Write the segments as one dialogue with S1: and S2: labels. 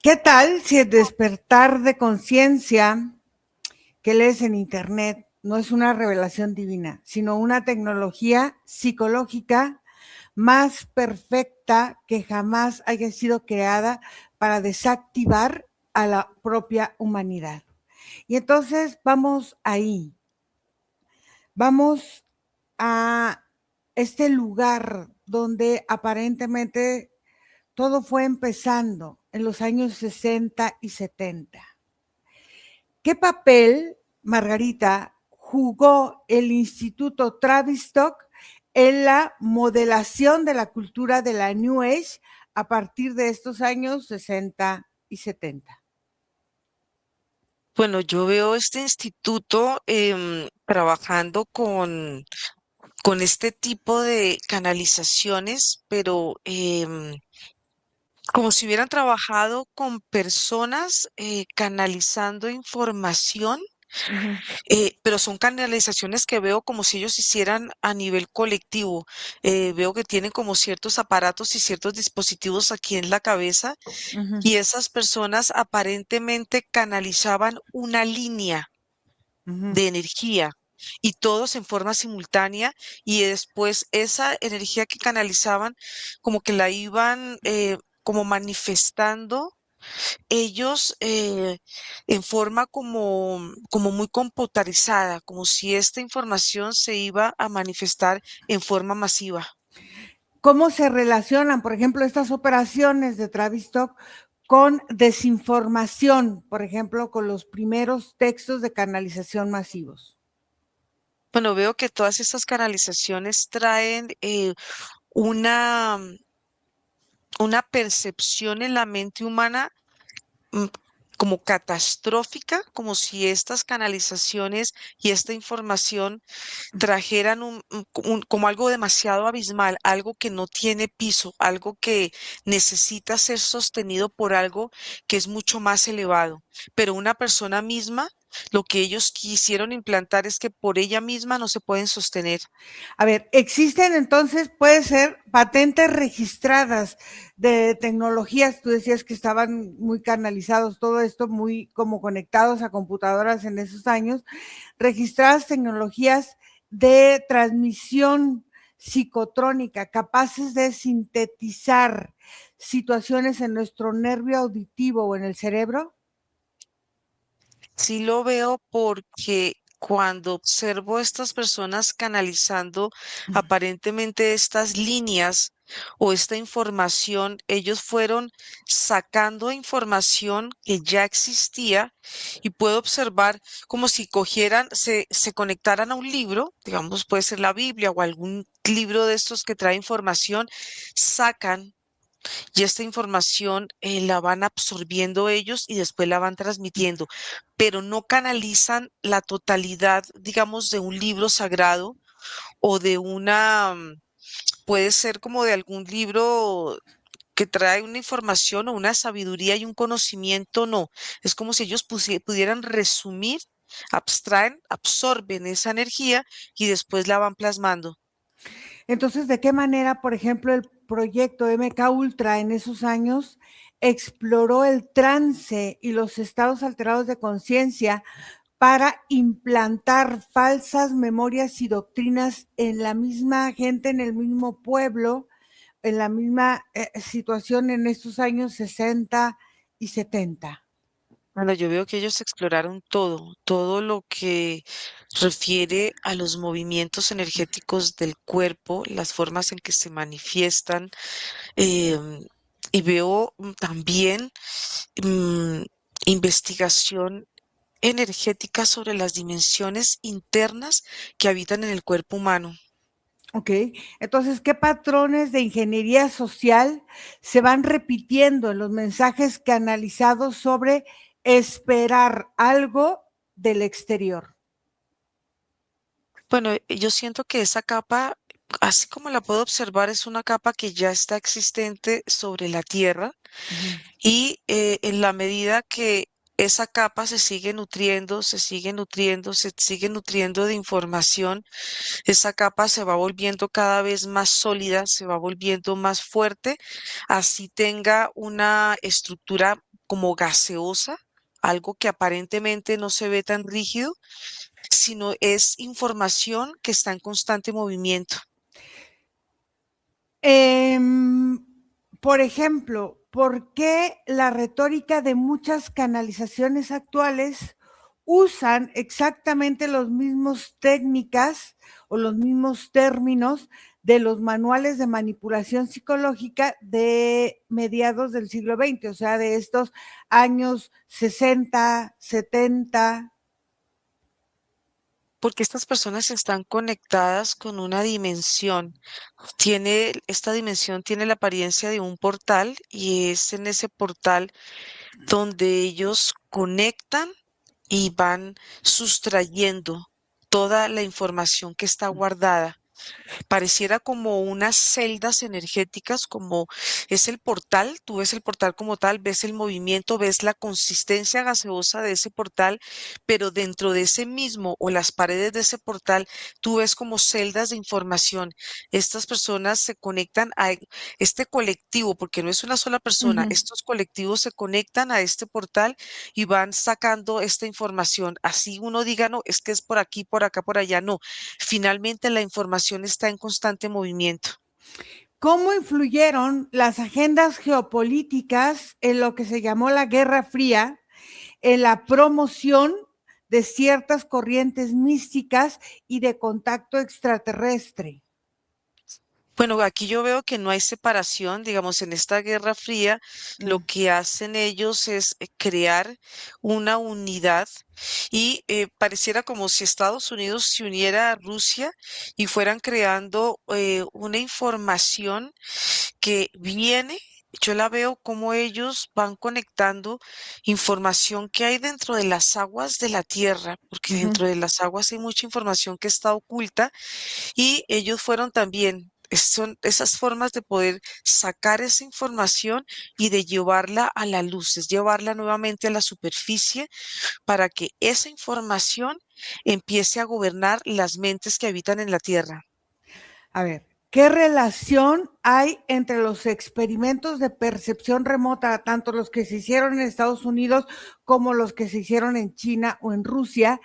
S1: ¿Qué tal si el despertar de conciencia que lees en Internet no es una revelación divina, sino una tecnología psicológica más perfecta que jamás haya sido creada para desactivar a la propia humanidad? Y entonces vamos ahí, vamos a este lugar donde aparentemente todo fue empezando en los años 60 y 70. ¿Qué papel, Margarita, jugó el Instituto Tavistock en la modelación de la cultura de la New Age a partir de estos años 60 y 70?
S2: Bueno, yo veo este instituto trabajando con este tipo de canalizaciones, pero como si hubieran trabajado con personas canalizando información,
S1: Ujú,
S2: pero son canalizaciones que veo como si ellos hicieran a nivel colectivo. Veo que tienen como ciertos aparatos y ciertos dispositivos aquí en la cabeza
S1: ujú,
S2: y esas personas aparentemente canalizaban una línea
S1: ujú.
S2: de energía y todos en forma simultánea y después esa energía que canalizaban como que la iban como manifestando ellos en forma como muy computarizada, como si esta información se iba a manifestar en forma masiva.
S1: ¿Cómo se relacionan, por ejemplo, estas operaciones de Tavistock con desinformación, por ejemplo, con los primeros textos de canalización masivos?
S2: Bueno, veo que todas estas canalizaciones traen una, una percepción en la mente humana mm, como catastrófica, como si estas canalizaciones y esta información trajeran como algo demasiado abismal, algo que no tiene piso, algo que necesita ser sostenido por algo que es mucho más elevado. Pero una persona misma, lo que ellos quisieron implantar es que por ella misma no se pueden sostener.
S1: A ver, existen entonces, puede ser patentes registradas de tecnologías, tú decías que estaban muy canalizados, todo esto muy como conectados a computadoras en esos años, registradas tecnologías de transmisión psicotrónica, capaces de sintetizar situaciones en nuestro nervio auditivo o en el cerebro.
S2: Sí lo veo porque cuando observo a estas personas canalizando aparentemente estas líneas o esta información, ellos fueron sacando información que ya existía y puedo observar como si cogieran, se conectaran a un libro, digamos, puede ser la Biblia o algún libro de estos que trae información, sacan y esta información la van absorbiendo ellos y después la van transmitiendo, pero no canalizan la totalidad, digamos, de un libro sagrado o de puede ser como de algún libro que trae una información o una sabiduría y un conocimiento, no. Es como si ellos pudieran resumir, abstraen, absorben esa energía y después la van plasmando.
S1: Entonces, ¿de qué manera, por ejemplo, el proyecto MK Ultra en esos años exploró el trance y los estados alterados de conciencia para implantar falsas memorias y doctrinas en la misma gente, en el mismo pueblo, en la misma situación en estos años 60 y 70?
S2: Bueno, yo veo que ellos exploraron todo, todo lo que refiere a los movimientos energéticos del cuerpo, las formas en que se manifiestan, em, y veo también mm, investigación energética sobre las dimensiones internas que habitan en el cuerpo humano.
S1: Ok, entonces, ¿qué patrones de ingeniería social se van repitiendo en los mensajes canalizados sobre esperar algo del exterior?
S2: Bueno, yo siento que esa capa, así como la puedo observar, es una capa que ya está existente sobre la Tierra
S1: Ujú.
S2: y en la medida que esa capa se sigue nutriendo, se sigue nutriendo, se sigue nutriendo de información, esa capa se va volviendo cada vez más sólida, se va volviendo más fuerte, así tenga una estructura como gaseosa, algo que aparentemente no se ve tan rígido, sino es información que está en constante movimiento.
S1: Em, por ejemplo, ¿por qué la retórica de muchas canalizaciones actuales usan exactamente los mismos técnicas o los mismos términos de los manuales de manipulación psicológica de mediados del siglo XX, o sea, de estos años 60, 70?
S2: Porque estas personas están conectadas con una dimensión. Esta dimensión tiene la apariencia de un portal y es en ese portal donde ellos conectan y van sustrayendo toda la información que está guardada. Pareciera como unas celdas energéticas, como es el portal, tú ves el portal como tal, ves el movimiento, ves la consistencia gaseosa de ese portal, pero dentro de ese mismo o las paredes de ese portal, tú ves como celdas de información. Estas personas se conectan a este colectivo, porque no es una sola persona,
S1: Ujú.
S2: estos colectivos se conectan a este portal y van sacando esta información. Así uno diga, no, es que es por aquí, por acá, por allá, no. Finalmente, la información está en constante movimiento.
S1: ¿Cómo influyeron las agendas geopolíticas en lo que se llamó la Guerra Fría, en la promoción de ciertas corrientes místicas y de contacto extraterrestre?
S2: Bueno, aquí yo veo que no hay separación, digamos, en esta Guerra Fría, lo
S1: Mm,
S2: que hacen ellos es crear una unidad y pareciera como si Estados Unidos se uniera a Rusia y fueran creando una información que viene. Yo la veo como ellos van conectando información que hay dentro de las aguas de la Tierra, porque
S1: ujú.
S2: dentro de las aguas hay mucha información que está oculta y ellos fueron también, son esas formas de poder sacar esa información y de llevarla a la luz, es llevarla nuevamente a la superficie para que esa información empiece a gobernar las mentes que habitan en la Tierra.
S1: A ver, ¿qué relación hay entre los experimentos de percepción remota, tanto los que se hicieron en Estados Unidos como los que se hicieron en China o en Rusia,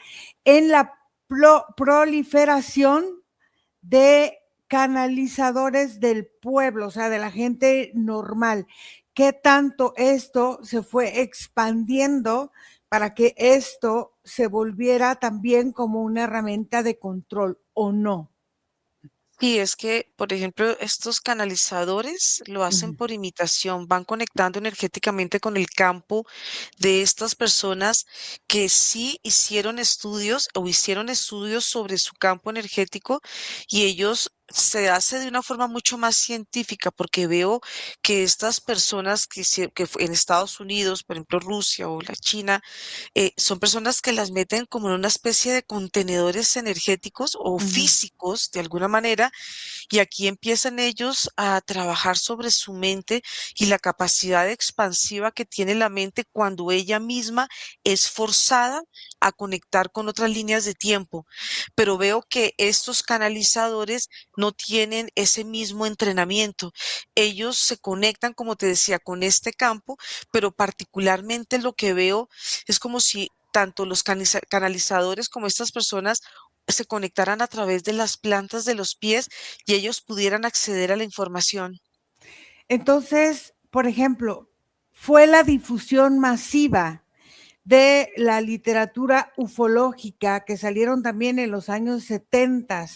S1: en la proliferación de canalizadores del pueblo, o sea, de la gente normal? ¿Qué tanto esto se fue expandiendo para que esto se volviera también como una herramienta de control o no?
S2: Y es que, por ejemplo, estos canalizadores lo hacen
S1: Ujú,
S2: por imitación, van conectando energéticamente con el campo de estas personas que sí hicieron estudios o hicieron estudios sobre su campo energético y ellos se hace de una forma mucho más científica porque veo que estas personas en Estados Unidos, por ejemplo, Rusia o la China, son personas que las meten como en una especie de contenedores energéticos o
S1: ujú.
S2: físicos de alguna manera y aquí empiezan ellos a trabajar sobre su mente y la capacidad expansiva que tiene la mente cuando ella misma es forzada a conectar con otras líneas de tiempo. Pero veo que estos canalizadores no tienen ese mismo entrenamiento. Ellos se conectan, como te decía, con este campo, pero particularmente lo que veo es como si tanto los canalizadores como estas personas se conectaran a través de las plantas de los pies y ellos pudieran acceder a la información.
S1: Entonces, por ejemplo, fue la difusión masiva de la literatura ufológica que salieron también en los años 70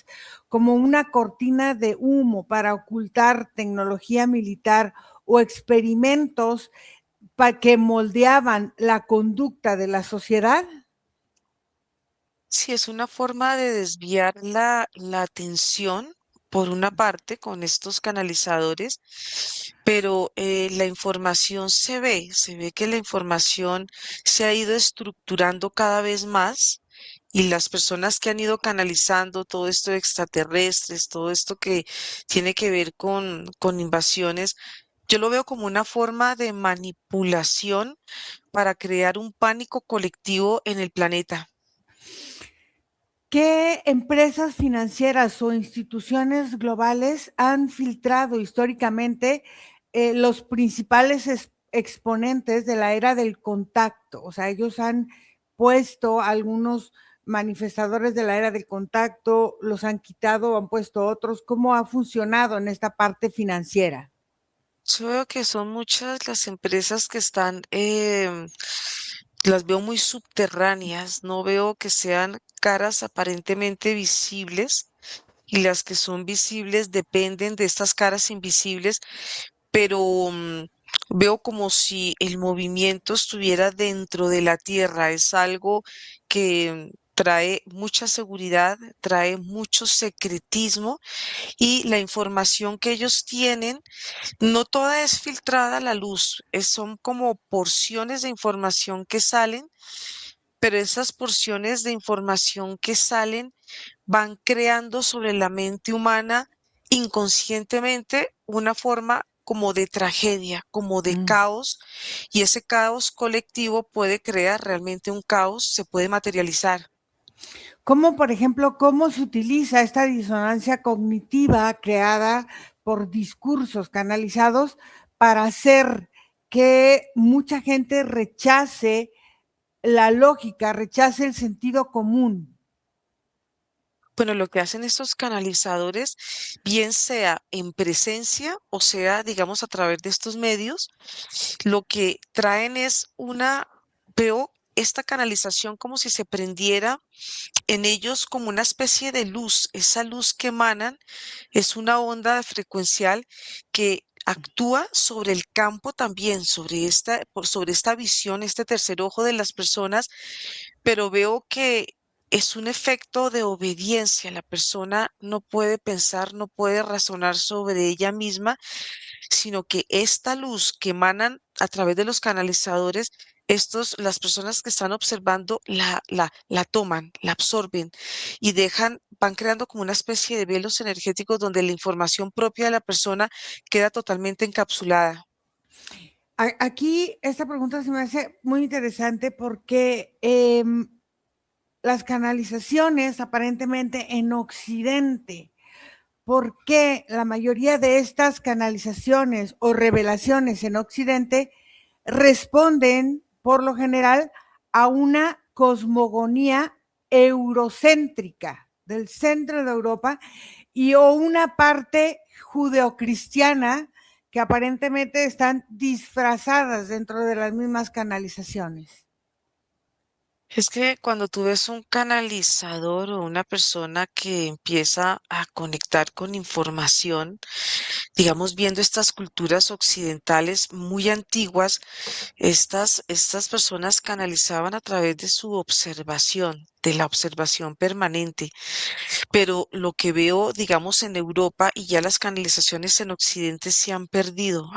S1: como una cortina de humo para ocultar tecnología militar o experimentos que moldeaban la conducta de la sociedad.
S2: Sí, es una forma de desviar la atención, por una parte, con estos canalizadores, pero la información se ve que la información se ha ido estructurando cada vez más y las personas que han ido canalizando todo esto de extraterrestres, todo esto que tiene que ver con invasiones, yo lo veo como una forma de manipulación para crear un pánico colectivo en el planeta.
S1: ¿Qué empresas financieras o instituciones globales han filtrado históricamente los principales exponentes de la era del contacto, o sea, ellos han puesto algunos manifestadores de la era del contacto, los han quitado, han puesto otros. ¿Cómo ha funcionado en esta parte financiera?
S2: Yo veo que son muchas las empresas que están, las veo muy subterráneas, no veo que sean caras aparentemente visibles y las que son visibles dependen de estas caras invisibles, pero veo como si el movimiento estuviera dentro de la tierra. Es algo que trae mucha seguridad, trae mucho secretismo y la información que ellos tienen no toda es filtrada a la luz, son como porciones de información que salen, pero esas porciones de información que salen van creando sobre la mente humana inconscientemente una forma como de tragedia, como de
S1: Mm.
S2: caos, y ese caos colectivo puede crear realmente un caos, se puede materializar.
S1: ¿Cómo, por ejemplo, cómo se utiliza esta disonancia cognitiva creada por discursos canalizados para hacer que mucha gente rechace la lógica, rechace el sentido común?
S2: Bueno, lo que hacen estos canalizadores, bien sea en presencia o sea, digamos, a través de estos medios, lo que traen es veo esta canalización como si se prendiera en ellos como una especie de luz. Esa luz que emanan es una onda frecuencial que actúa sobre el campo también, sobre esta visión, este tercer ojo de las personas, pero veo que es un efecto de obediencia. La persona no puede pensar, no puede razonar sobre ella misma, sino que esta luz que emanan a través de los canalizadores, las personas que están observando la toman, la absorben y van creando como una especie de velos energéticos donde la información propia de la persona queda totalmente encapsulada.
S1: Aquí esta pregunta se me hace muy interesante porque las canalizaciones aparentemente en Occidente, ¿por qué la mayoría de estas canalizaciones o revelaciones en Occidente responden por lo general a una cosmogonía eurocéntrica del centro de Europa y o una parte judeocristiana que aparentemente están disfrazadas dentro de las mismas canalizaciones?
S2: Es que cuando tú ves un canalizador o una persona que empieza a conectar con información, digamos, viendo estas culturas occidentales muy antiguas, estas personas canalizaban a través de su observación, de la observación permanente. Pero lo que veo, digamos, en Europa y ya las canalizaciones en Occidente se han perdido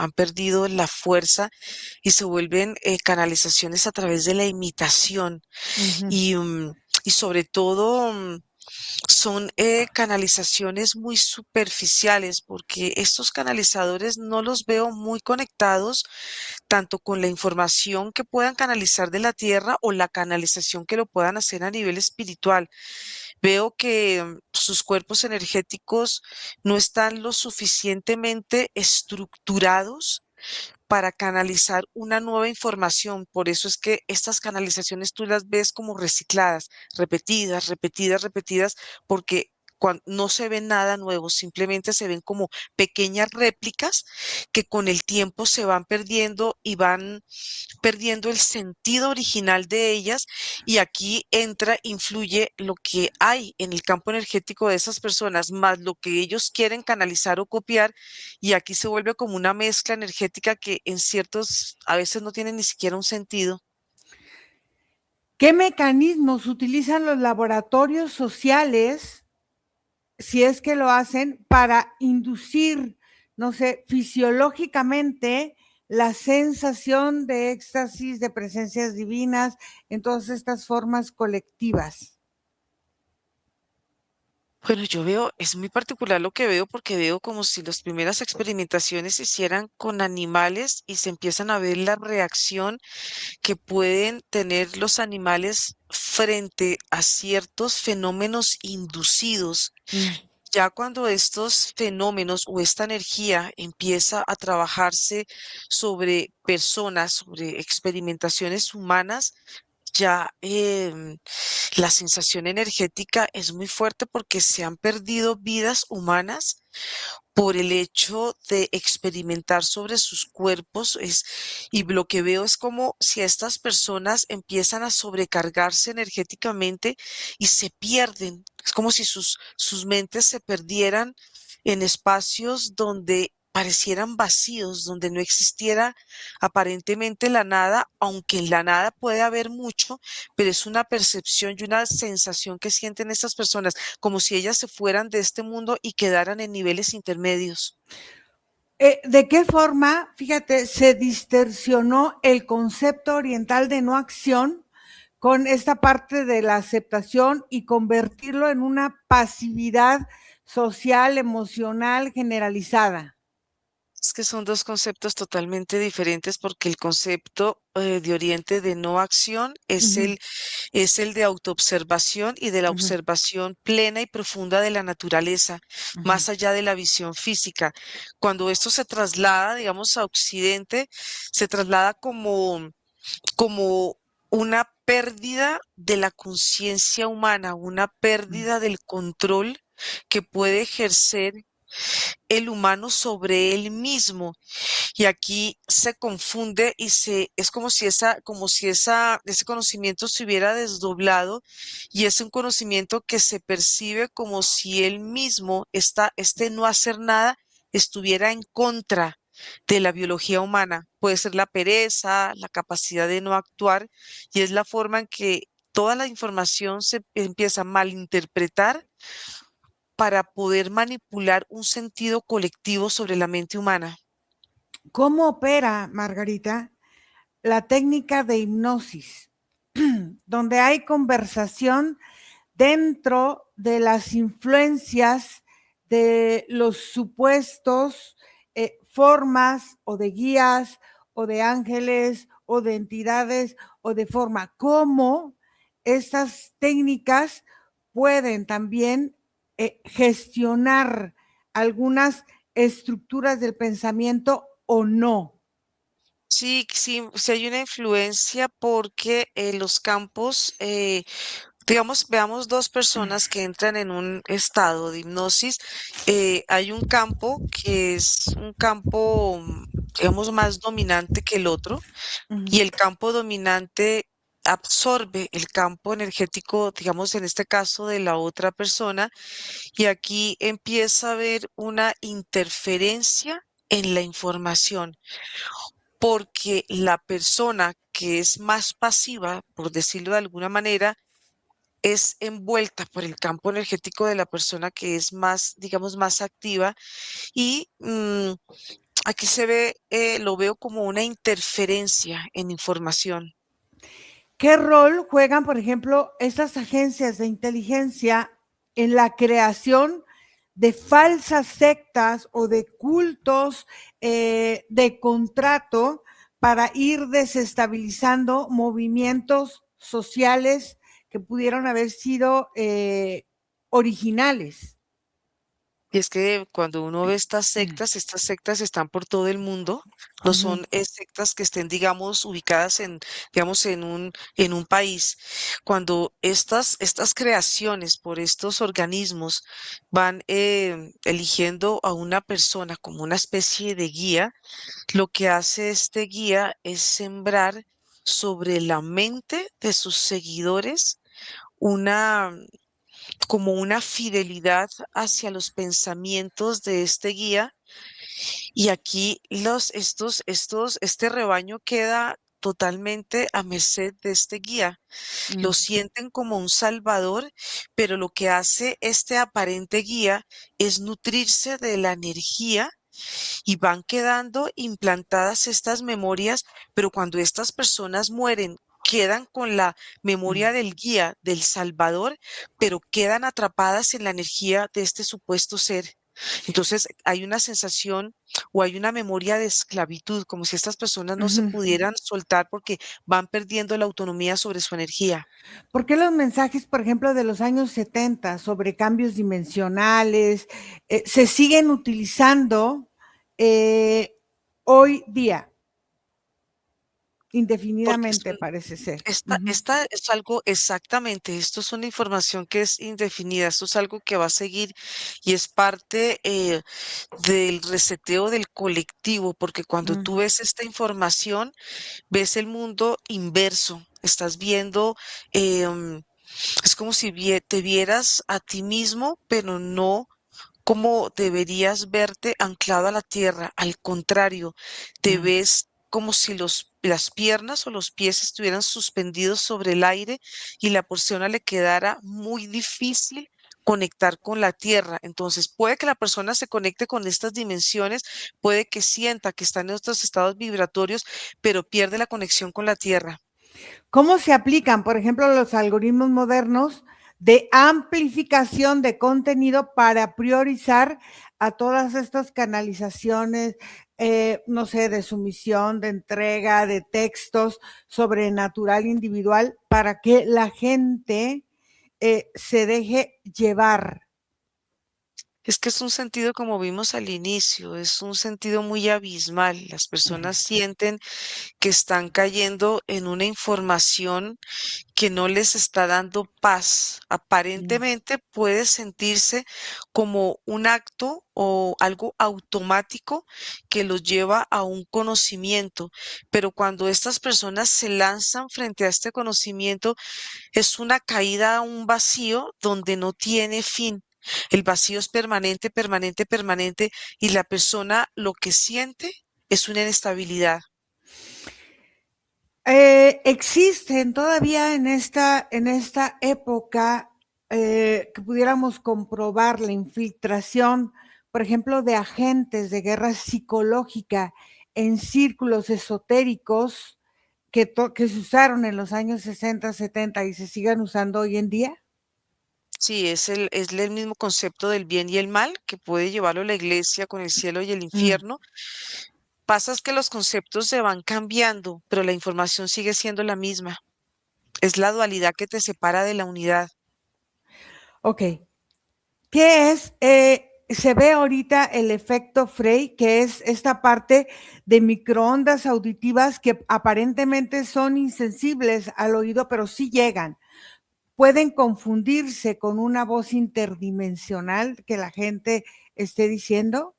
S2: la fuerza y se vuelven canalizaciones a través de la imitación
S1: Ujú.
S2: y, y sobre todo son canalizaciones muy superficiales porque estos canalizadores no los veo muy conectados tanto con la información que puedan canalizar de la tierra o la canalización que lo puedan hacer a nivel espiritual. Veo que sus cuerpos energéticos no están lo suficientemente estructurados para canalizar una nueva información. Por eso es que estas canalizaciones tú las ves como recicladas, repetidas, repetidas, repetidas, porque no se ve nada nuevo, simplemente se ven como pequeñas réplicas que con el tiempo se van perdiendo y van perdiendo el sentido original de ellas y aquí influye lo que hay en el campo energético de esas personas, más lo que ellos quieren canalizar o copiar y aquí se vuelve como una mezcla energética que en ciertos, a veces no tiene ni siquiera un sentido.
S1: ¿Qué mecanismos utilizan los laboratorios sociales, si es que lo hacen, para inducir, no sé, fisiológicamente la sensación de éxtasis, de presencias divinas en todas estas formas colectivas?
S2: Bueno, yo veo, es muy particular lo que veo porque veo como si las primeras experimentaciones se hicieran con animales y se empiezan a ver la reacción que pueden tener los animales frente a ciertos fenómenos inducidos.
S1: Mm.
S2: Ya cuando estos fenómenos o esta energía empieza a trabajarse sobre personas, sobre experimentaciones humanas, ya la sensación energética es muy fuerte porque se han perdido vidas humanas por el hecho de experimentar sobre sus cuerpos y lo que veo es como si estas personas empiezan a sobrecargarse energéticamente y se pierden. Es como si sus mentes se perdieran en espacios donde parecieran vacíos, donde no existiera aparentemente la nada, aunque en la nada puede haber mucho, pero es una percepción y una sensación que sienten estas personas como si ellas se fueran de este mundo y quedaran en niveles intermedios.
S1: ¿De qué forma, fíjate, se distorsionó el concepto oriental de no acción con esta parte de la aceptación y convertirlo en una pasividad social, emocional, generalizada?
S2: Es que son dos conceptos totalmente diferentes porque el concepto de Oriente de no acción
S1: Ujú,
S2: es el de autoobservación y de la
S1: ujú,
S2: observación plena y profunda de la naturaleza,
S1: ujú.
S2: más allá de la visión física. Cuando esto se traslada, digamos, a Occidente, se traslada como una pérdida de la conciencia humana, una pérdida del control que puede ejercer el humano sobre él mismo. Y aquí se confunde y es ese conocimiento se hubiera desdoblado y es un conocimiento que se percibe como si él mismo este no hacer nada estuviera en contra de la biología humana. Puede ser la pereza, la capacidad de no actuar, y es la forma en que toda la información se empieza a malinterpretar para poder manipular un sentido colectivo sobre la mente humana.
S1: ¿Cómo opera, Margarita, la técnica de hipnosis, donde hay conversación dentro de las influencias de los supuestos formas o de guías o de ángeles o de entidades o de forma? ¿Cómo estas técnicas pueden también gestionar algunas estructuras del pensamiento o no?
S2: Sí, sí, sí hay una influencia porque los campos, digamos, veamos dos personas que entran en un estado de hipnosis. Hay un campo que es un campo, digamos, más dominante que el otro, y el campo dominante absorbe el campo energético, digamos, en este caso de la otra persona, y aquí empieza a haber una interferencia en la información porque la persona que es más pasiva, por decirlo de alguna manera, es envuelta por el campo energético de la persona que es más, digamos, más activa y aquí se ve, lo veo como una interferencia en información.
S1: ¿Qué rol juegan, por ejemplo, estas agencias de inteligencia en la creación de falsas sectas o de cultos de contrato para ir desestabilizando movimientos sociales que pudieron haber sido originales?
S2: Y es que cuando uno ve estas sectas están por todo el mundo, no
S1: Ujú,
S2: son sectas que estén, digamos, ubicadas digamos, en un país. Cuando estas creaciones por estos organismos van eligiendo a una persona como una especie de guía, lo que hace este guía es sembrar sobre la mente de sus seguidores una como una fidelidad hacia los pensamientos de este guía, y aquí este rebaño queda totalmente a merced de este guía. Lo
S1: mm,
S2: sienten como un salvador, pero lo que hace este aparente guía es nutrirse de la energía y van quedando implantadas estas memorias, pero cuando estas personas mueren, quedan con la memoria
S1: mm.
S2: del guía, del Salvador, pero quedan atrapadas en la energía de este supuesto ser. Entonces hay una sensación o hay una memoria de esclavitud, como si estas personas no se
S1: Ujú.
S2: pudieran soltar porque van perdiendo la autonomía sobre su energía.
S1: ¿Por qué los mensajes, por ejemplo, de los años 70 sobre cambios dimensionales se siguen utilizando eh, hoy día,
S2: Porque
S1: indefinidamente, parece ser? Ujú,
S2: esta es algo exactamente, esto es una información que es indefinida, esto es algo que va a seguir y es parte del reseteo del colectivo, porque cuando
S1: mm,
S2: tú ves esta información, ves el mundo inverso, estás viendo, em, es como si te vieras a ti mismo, pero no como deberías verte anclado a la tierra. Al contrario, te
S1: mm.
S2: ves como si las piernas o los pies estuvieran suspendidos sobre el aire y la persona le quedara muy difícil conectar con la tierra. Entonces, puede que la persona se conecte con estas dimensiones, puede que sienta que está en estos estados vibratorios, pero pierde la conexión con la tierra.
S1: ¿Cómo se aplican, por ejemplo, los algoritmos modernos de amplificación de contenido para priorizar a todas estas canalizaciones, no sé, de sumisión, de entrega, de textos sobrenatural individual, para que la gente se deje llevar?
S2: Es que es un sentido como vimos al inicio, es un sentido muy abismal. Las personas sienten que están cayendo en una información que no les está dando paz. Aparentemente puede sentirse como un acto o algo automático que los lleva a un conocimiento, pero cuando estas personas se lanzan frente a este conocimiento, es una caída a un vacío donde no tiene fin. El vacío es permanente, permanente, permanente y la persona lo que siente es una inestabilidad.
S1: Existen todavía en esta época que pudiéramos comprobar la infiltración, por ejemplo, de agentes de guerra psicológica en círculos esotéricos que se usaron en los años 60, 70 y se sigan usando hoy en día.
S2: Sí, es el mismo concepto del bien y el mal que puede llevarlo la iglesia con el cielo y el
S1: Mm,
S2: infierno. Pasa es que los conceptos se van cambiando, pero la información sigue siendo la misma. Es la dualidad que te separa de la unidad.
S1: ok, ¿qué es? Se ve ahorita el efecto Frey, que es esta parte de microondas auditivas que aparentemente son insensibles al oído, pero sí llegan. Pueden confundirse con una voz interdimensional que la gente esté diciendo.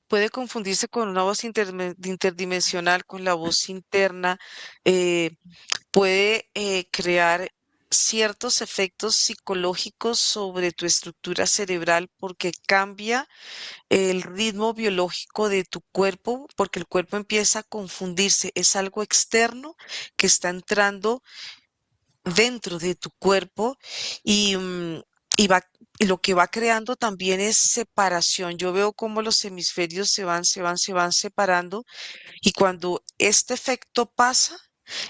S2: Puede confundirse con una voz interdimensional, con la voz interna. eh, Puede crear ciertos efectos psicológicos sobre tu estructura cerebral porque cambia el ritmo biológico de tu cuerpo, porque el cuerpo empieza a confundirse. Es algo externo que está entrando dentro de tu cuerpo y, y va, y lo que va creando también es separación. Yo veo cómo los hemisferios se van separando y cuando este efecto pasa,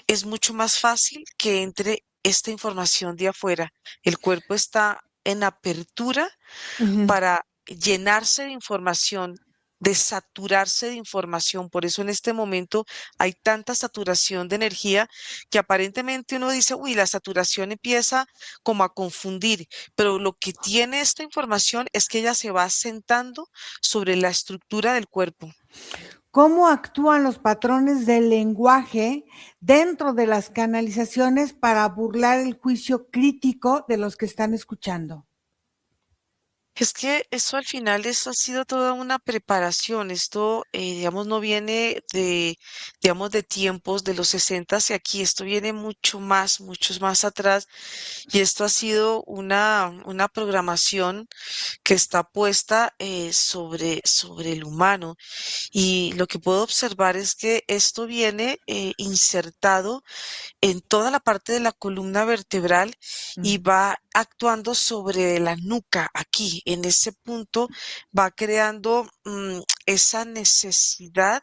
S2: es mucho más fácil que entre esta información de afuera. El cuerpo está en apertura
S1: Ujú.
S2: para llenarse de información, de saturarse de información. Por eso en este momento hay tanta saturación de energía que aparentemente uno dice, uy, la saturación empieza como a confundir, pero lo que tiene esta información es que ella se va asentando sobre la estructura del cuerpo.
S1: ¿Cómo actúan los patrones del lenguaje dentro de las canalizaciones para burlar el juicio crítico de los que están escuchando?
S2: Es que eso al final, eso ha sido toda una preparación. Esto, digamos, no viene digamos, de tiempos de los 60 hacia aquí. Esto viene mucho más, muchos más atrás. Y esto ha sido una programación que está puesta sobre el humano. Y lo que puedo observar es que esto viene insertado en toda la parte de la columna vertebral y
S1: Mm,
S2: va actuando sobre la nuca aquí. En ese punto va creando esa necesidad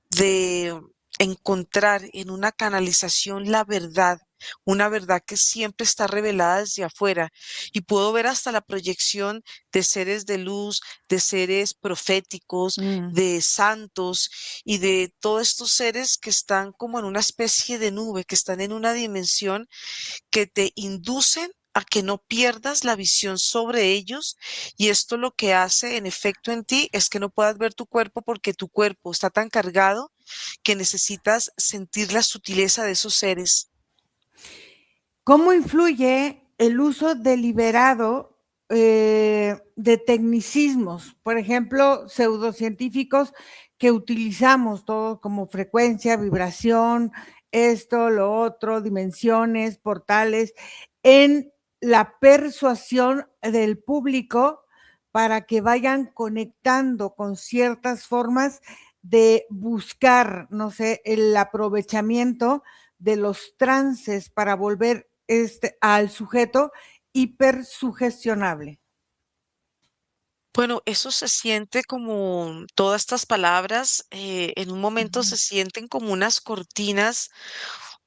S2: de encontrar en una canalización la verdad. una verdad que siempre está revelada desde afuera. Y puedo ver hasta la proyección de seres de luz, de seres proféticos,
S1: Mm.
S2: de santos y de todos estos seres que están como en una especie de nube, que están en una dimensión que te inducen a que no pierdas la visión sobre ellos, y esto lo que hace en efecto en ti es que no puedas ver tu cuerpo porque tu cuerpo está tan cargado que necesitas sentir la sutileza de esos seres.
S1: ¿Cómo influye el uso deliberado de tecnicismos, por ejemplo, pseudocientíficos que utilizamos todos como frecuencia, vibración, esto, lo otro, dimensiones, portales, en la persuasión del público para que vayan conectando con ciertas formas de buscar, no sé, el aprovechamiento de los trances para volver al sujeto hipersugestionable?
S2: Bueno, eso se siente como todas estas palabras, en un momento
S1: Ujú,
S2: se sienten como unas cortinas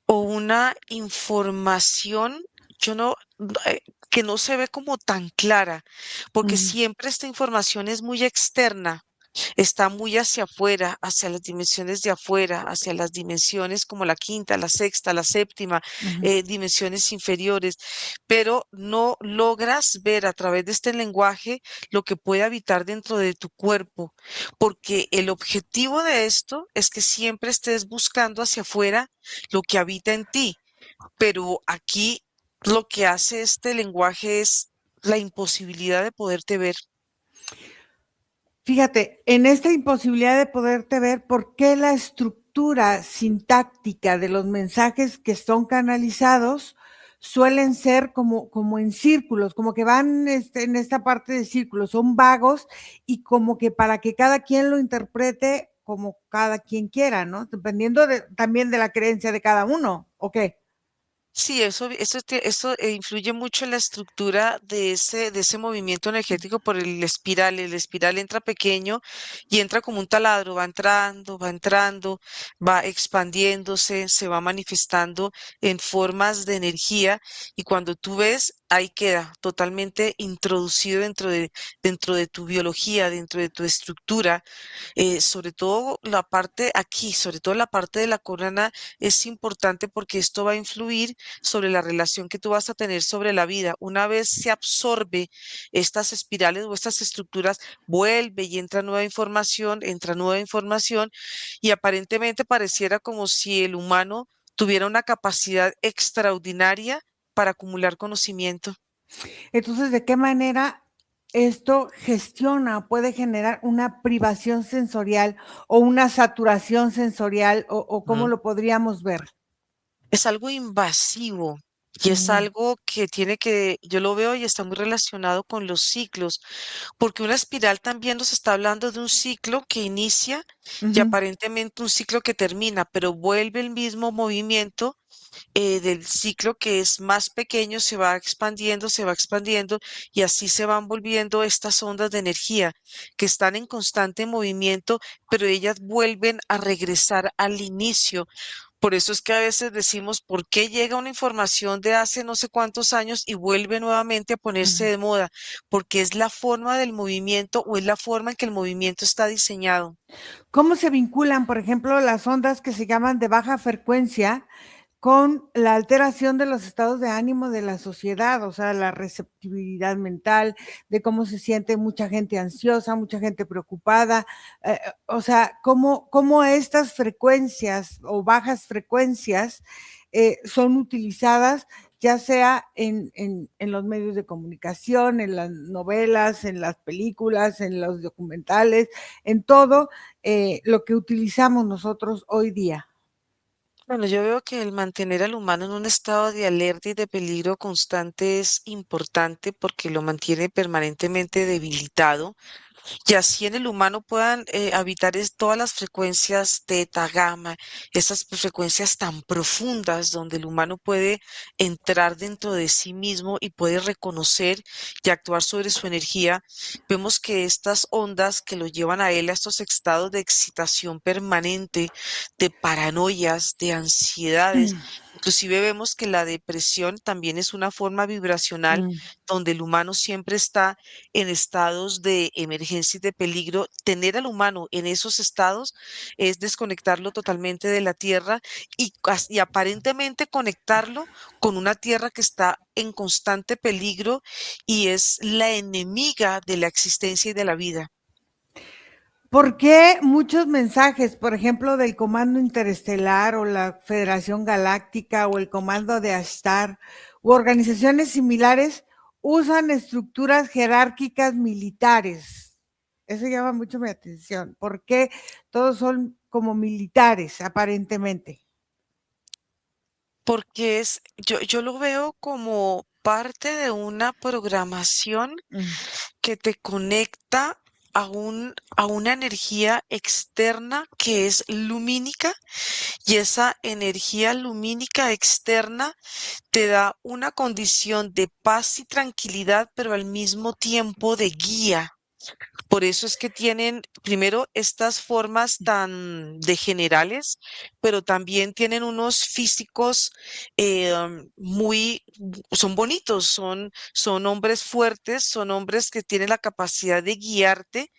S2: o una información, yo no, que no se ve como tan clara, porque
S1: ujú,
S2: siempre esta información es muy externa. Está muy hacia afuera, hacia las dimensiones de afuera, hacia las dimensiones como la quinta, la sexta, la séptima,
S1: ujú.
S2: dimensiones inferiores, pero no logras ver a través de este lenguaje lo que puede habitar dentro de tu cuerpo, porque el objetivo de esto es que siempre estés buscando hacia afuera lo que habita en ti, pero aquí lo que hace este lenguaje es la imposibilidad de poderte ver.
S1: Fíjate, en esta imposibilidad de poderte ver, ¿por qué la estructura sintáctica de los mensajes que son canalizados suelen ser como en círculos, como que van en esta parte de círculos, son vagos y como que para que cada quien lo interprete como cada quien quiera, ¿no? Dependiendo también de la creencia de cada uno, ¿o qué?
S2: Sí, eso influye mucho en la estructura de ese movimiento energético por el espiral. El espiral entra pequeño y entra como un taladro, va entrando, va expandiéndose, se va manifestando en formas de energía, y cuando tú ves, ahí queda totalmente introducido dentro de tu biología, dentro de tu estructura. Sobre todo la parte aquí, sobre todo la parte de la corona es importante porque esto va a influir sobre la relación que tú vas a tener sobre la vida. Una vez se absorbe estas espirales o estas estructuras, vuelve y entra nueva información, y aparentemente pareciera como si el humano tuviera una capacidad extraordinaria para acumular conocimiento.
S1: Entonces, ¿de qué manera esto gestiona, puede generar una privación sensorial o una saturación sensorial o cómo
S2: Mm.
S1: lo podríamos ver?
S2: Es algo invasivo. Y es
S1: Mm,
S2: algo que yo lo veo y está muy relacionado con los ciclos, porque una espiral también nos está hablando de un ciclo que inicia y
S1: ujú.
S2: aparentemente un ciclo que termina, pero vuelve el mismo movimiento, del ciclo que es más pequeño, se va expandiendo, y así se van volviendo estas ondas de energía que están en constante movimiento, pero ellas vuelven a regresar al inicio. Por eso es que a veces decimos, ¿por qué llega una información de hace no sé cuántos años y vuelve nuevamente a ponerse
S1: Ujú.
S2: de moda? Porque es la forma del movimiento o es la forma en que el movimiento está diseñado.
S1: ¿Cómo se vinculan, por ejemplo, las ondas que se llaman de baja frecuencia con la alteración de los estados de ánimo de la sociedad? O sea, la receptibilidad mental, de cómo se siente mucha gente ansiosa, mucha gente preocupada. O sea, cómo estas frecuencias o bajas frecuencias son utilizadas ya sea en los medios de comunicación, en las novelas, en las películas, en los documentales, en todo lo que utilizamos nosotros hoy día.
S2: Bueno, yo veo que el mantener al humano en un estado de alerta y de peligro constante es importante porque lo mantiene permanentemente debilitado, y así en el humano puedan habitar todas las frecuencias teta, gamma, esas frecuencias tan profundas donde el humano puede entrar dentro de sí mismo y puede reconocer y actuar sobre su energía. Vemos que estas ondas que lo llevan a él a estos estados de excitación permanente, de paranoias, de ansiedades, Inclusive vemos que la depresión también es una forma vibracional
S1: Mm.
S2: donde el humano siempre está en estados de emergencia y de peligro. Tener al humano en esos estados es desconectarlo totalmente de la tierra y aparentemente conectarlo con una tierra que está en constante peligro y es la enemiga de la existencia y de la vida.
S1: ¿Por qué muchos mensajes, por ejemplo, del Comando Interestelar o la Federación Galáctica o el Comando de Ashtar u organizaciones similares usan estructuras jerárquicas militares? Eso llama mucho mi atención. ¿Por qué todos son como militares, aparentemente?
S2: Porque yo lo veo como parte de una programación
S1: Mm.
S2: que te conecta a una energía externa que es lumínica y esa energía lumínica externa te da una condición de paz y tranquilidad, pero al mismo tiempo de guía. Por eso es que tienen primero estas formas tan de generales, pero también tienen unos físicos son bonitos, son hombres fuertes, son hombres que tienen la capacidad de guiarte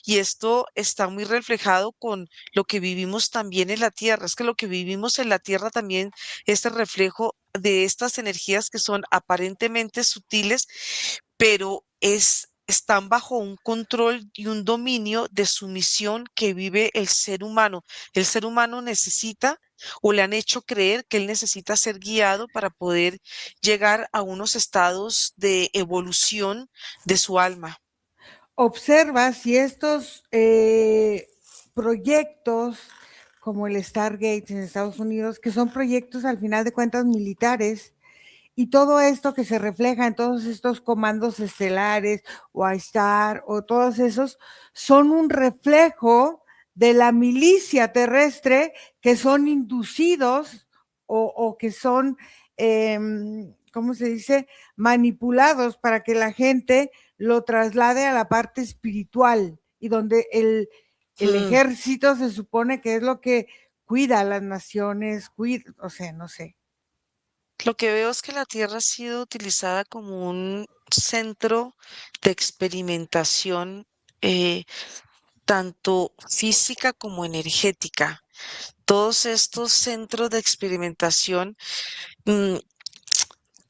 S2: y esto está muy reflejado con lo que vivimos también en la Tierra. Es que lo que vivimos en la Tierra también es el reflejo de estas energías que son aparentemente sutiles, pero están bajo un control y un dominio de sumisión que vive el ser humano. El ser humano necesita o le han hecho creer que él necesita ser guiado para poder llegar a unos estados de evolución de su alma.
S1: Observa si estos proyectos como el Stargate en Estados Unidos, que son proyectos al final de cuentas militares, y todo esto que se refleja en todos estos comandos estelares o ISTAR o todos esos, son un reflejo de la milicia terrestre que son inducidos o que son, ¿cómo se dice?, manipulados para que la gente lo traslade a la parte espiritual y donde el
S2: Mm.
S1: ejército se supone que es lo que cuida a las naciones, cuida, o sea, no sé.
S2: Lo que veo es que la Tierra ha sido utilizada como un centro de experimentación, eh, tanto física como energética. Todos estos centros de experimentación mm,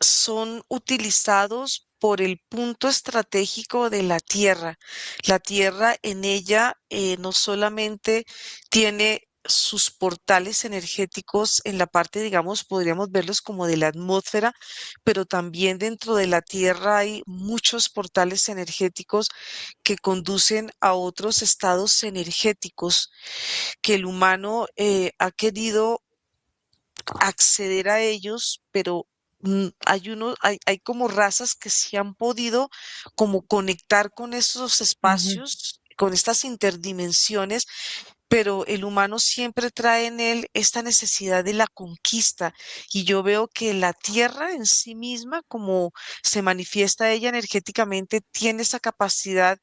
S2: son utilizados por el punto estratégico de la Tierra. La Tierra en ella no solamente tiene sus portales energéticos en la parte, digamos, podríamos verlos como de la atmósfera, pero también dentro de la Tierra hay muchos portales energéticos que conducen a otros estados energéticos que el humano ha querido acceder a ellos, pero hay como razas que sí han podido como conectar con esos
S1: Ujú.
S2: espacios, con estas interdimensiones, pero el humano siempre trae en él esta necesidad de la conquista. Y yo veo que la tierra en sí misma, como se manifiesta ella energéticamente, tiene esa capacidad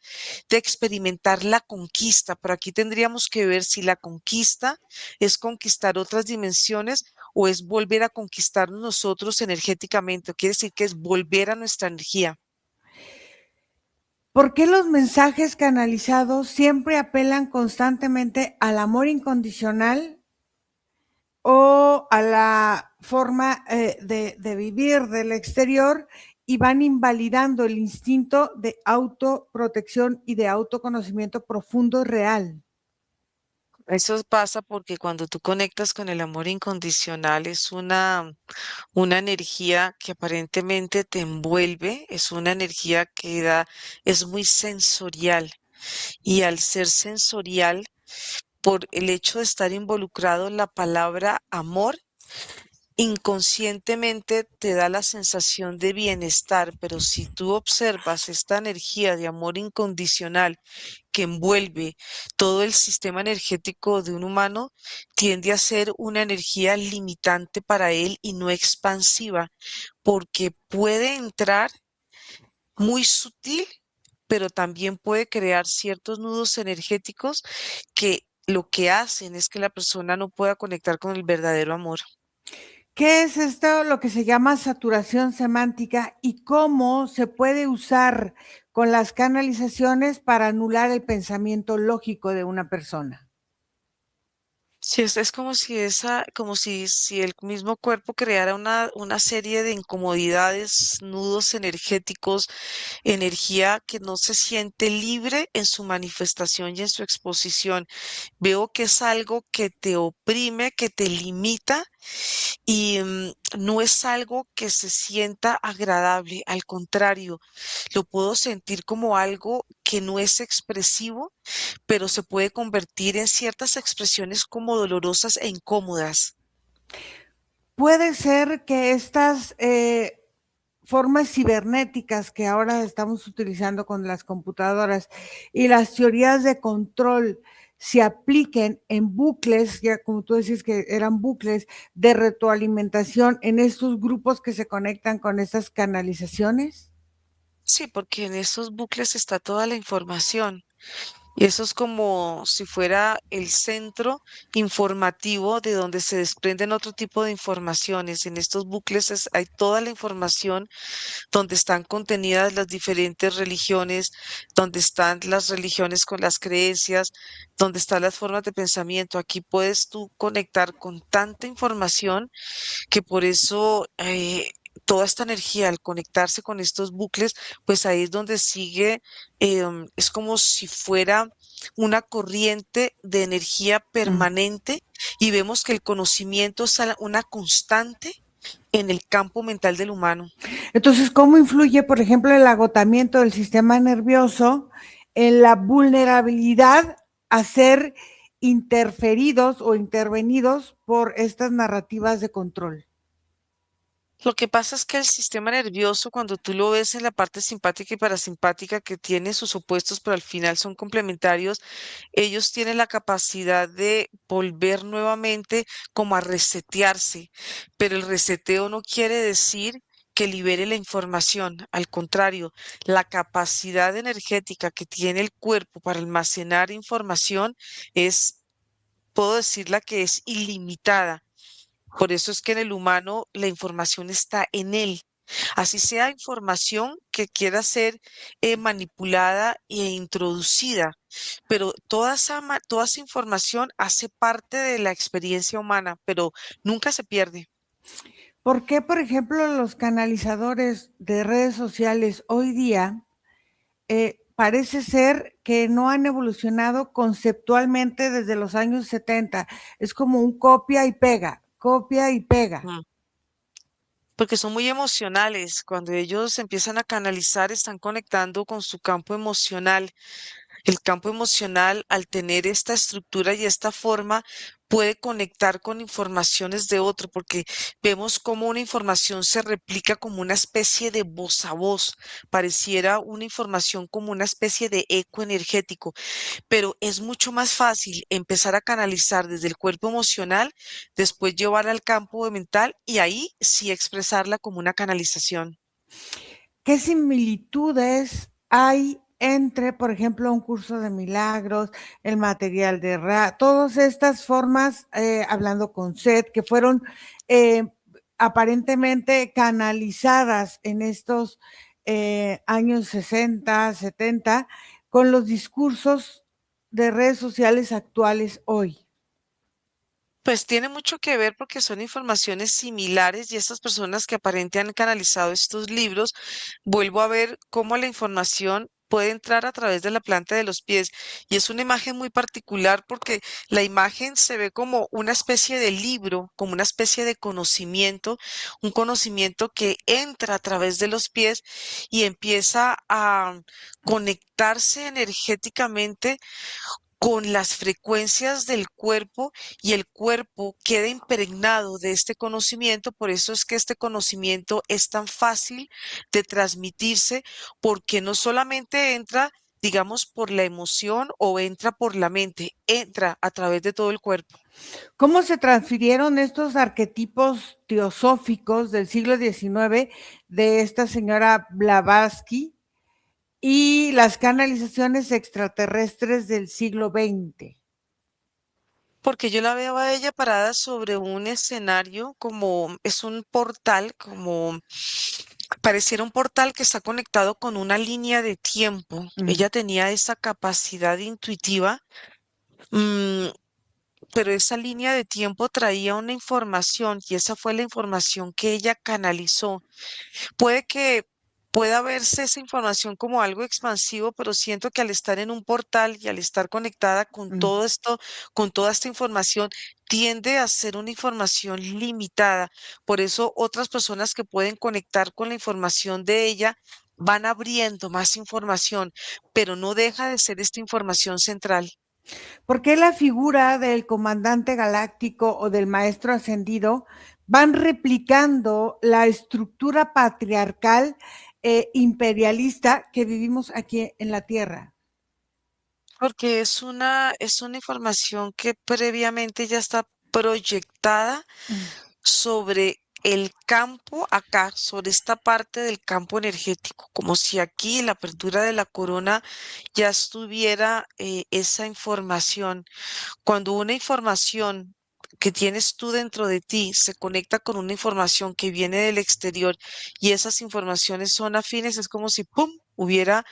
S2: de experimentar la conquista. Pero aquí tendríamos que ver si la conquista es conquistar otras dimensiones o es volver a conquistarnos nosotros energéticamente. Quiere decir que es volver a nuestra energía.
S1: ¿Por qué los mensajes canalizados siempre apelan constantemente al amor incondicional o a la forma de vivir del exterior y van invalidando el instinto de autoprotección y de autoconocimiento profundo y real?
S2: Eso pasa porque cuando tú conectas con el amor incondicional es una energía que aparentemente te envuelve, es una energía que es muy sensorial y al ser sensorial, por el hecho de estar involucrado en la palabra amor, inconscientemente te da la sensación de bienestar, pero si tú observas esta energía de amor incondicional que envuelve todo el sistema energético de un humano, tiende a ser una energía limitante para él y no expansiva, porque puede entrar muy sutil, pero también puede crear ciertos nudos energéticos que lo que hacen es que la persona no pueda conectar con el verdadero amor.
S1: ¿Qué es esto, lo que se llama saturación semántica y cómo se puede usar con las canalizaciones para anular el pensamiento lógico de una persona?
S2: Sí, es como si si el mismo cuerpo creara una serie de incomodidades, nudos energéticos, energía que no se siente libre en su manifestación y en su exposición. Veo que es algo que te oprime, que te limita y no es algo que se sienta agradable. Al contrario, lo puedo sentir como algo que no es expresivo, pero se puede convertir en ciertas expresiones como dolorosas e incómodas.
S1: Puede ser que estas formas cibernéticas que ahora estamos utilizando con las computadoras y las teorías de control se apliquen en bucles, ya como tú decís que eran bucles de retroalimentación en estos grupos que se conectan con estas canalizaciones.
S2: Sí, porque en esos bucles está toda la información. Y eso es como si fuera el centro informativo de donde se desprenden otro tipo de informaciones. En estos bucles hay toda la información donde están contenidas las diferentes religiones, donde están las religiones con las creencias, donde están las formas de pensamiento. Aquí puedes tú conectar con tanta información que por eso toda esta energía al conectarse con estos bucles, pues ahí es donde sigue, es como si fuera una corriente de energía
S1: Mm.
S2: permanente y vemos que el conocimiento es una constante en el campo mental del humano.
S1: Entonces, ¿cómo influye, por ejemplo, el agotamiento del sistema nervioso en la vulnerabilidad a ser interferidos o intervenidos por estas narrativas de control?
S2: Lo que pasa es que el sistema nervioso, cuando tú lo ves en la parte simpática y parasimpática, que tiene sus opuestos, pero al final son complementarios, ellos tienen la capacidad de volver nuevamente como a resetearse, pero el reseteo no quiere decir que libere la información. Al contrario, la capacidad energética que tiene el cuerpo para almacenar información es, puedo decirla que es ilimitada. Por eso es que en el humano la información está en él. Así sea información que quiera ser manipulada e introducida, pero toda esa información hace parte de la experiencia humana, pero nunca se pierde.
S1: ¿Por qué, por ejemplo, los canalizadores de redes sociales hoy día parece ser que no han evolucionado conceptualmente desde los años 70? Es como un copia y pega, copia y pega.
S2: Mm. Porque son muy emocionales. Cuando ellos empiezan a canalizar, están conectando con su campo emocional. El campo emocional, al tener esta estructura y esta forma, puede conectar con informaciones de otro, porque vemos cómo una información se replica como una especie de voz a voz, pareciera una información como una especie de eco energético, pero es mucho más fácil empezar a canalizar desde el cuerpo emocional, después llevarla al campo mental y ahí sí expresarla como una canalización.
S1: ¿Qué similitudes hay entre, por ejemplo, un curso de milagros, el material de todas estas formas, hablando con Seth, que fueron eh, aparentemente canalizadas en estos años 60, 70, con los discursos de redes sociales actuales hoy?
S2: Pues tiene mucho que ver porque son informaciones similares y estas personas que aparentemente han canalizado estos libros, vuelvo a ver cómo la información puede entrar a través de la planta de los pies. Y es una imagen muy particular porque la imagen se ve como una especie de libro, como una especie de conocimiento, un conocimiento que entra a través de los pies y empieza a conectarse energéticamente con las frecuencias del cuerpo y el cuerpo queda impregnado de este conocimiento. Por eso es que este conocimiento es tan fácil de transmitirse porque no solamente entra, digamos, por la emoción o entra por la mente, entra a través de todo el cuerpo.
S1: ¿Cómo se transfirieron estos arquetipos teosóficos del siglo XIX de esta señora Blavatsky y las canalizaciones extraterrestres del siglo XX?
S2: Porque yo la veo a ella parada sobre un escenario como es un portal, como pareciera un portal que está conectado con una línea de tiempo.
S1: Mm,
S2: Ella tenía esa capacidad intuitiva, mm, pero esa línea de tiempo traía una información y esa fue la información que ella canalizó. Puede que pueda verse esa información como algo expansivo, pero siento que al estar en un portal y al estar conectada con
S1: mm.
S2: todo esto, con toda esta información, tiende a ser una información limitada. Por eso otras personas que pueden conectar con la información de ella van abriendo más información, pero no deja de ser esta información central.
S1: ¿Por qué la figura del comandante galáctico o del maestro ascendido van replicando la estructura patriarcal imperialista que vivimos aquí en la Tierra?
S2: Porque es una información que previamente ya está proyectada
S1: Mm,
S2: sobre el campo acá, sobre esta parte del campo energético, como si aquí en la apertura de la corona ya estuviera esa información. Cuando una información que tienes tú dentro de ti se conecta con una información que viene del exterior y esas informaciones son afines, es como si, ¡pum!, hubiera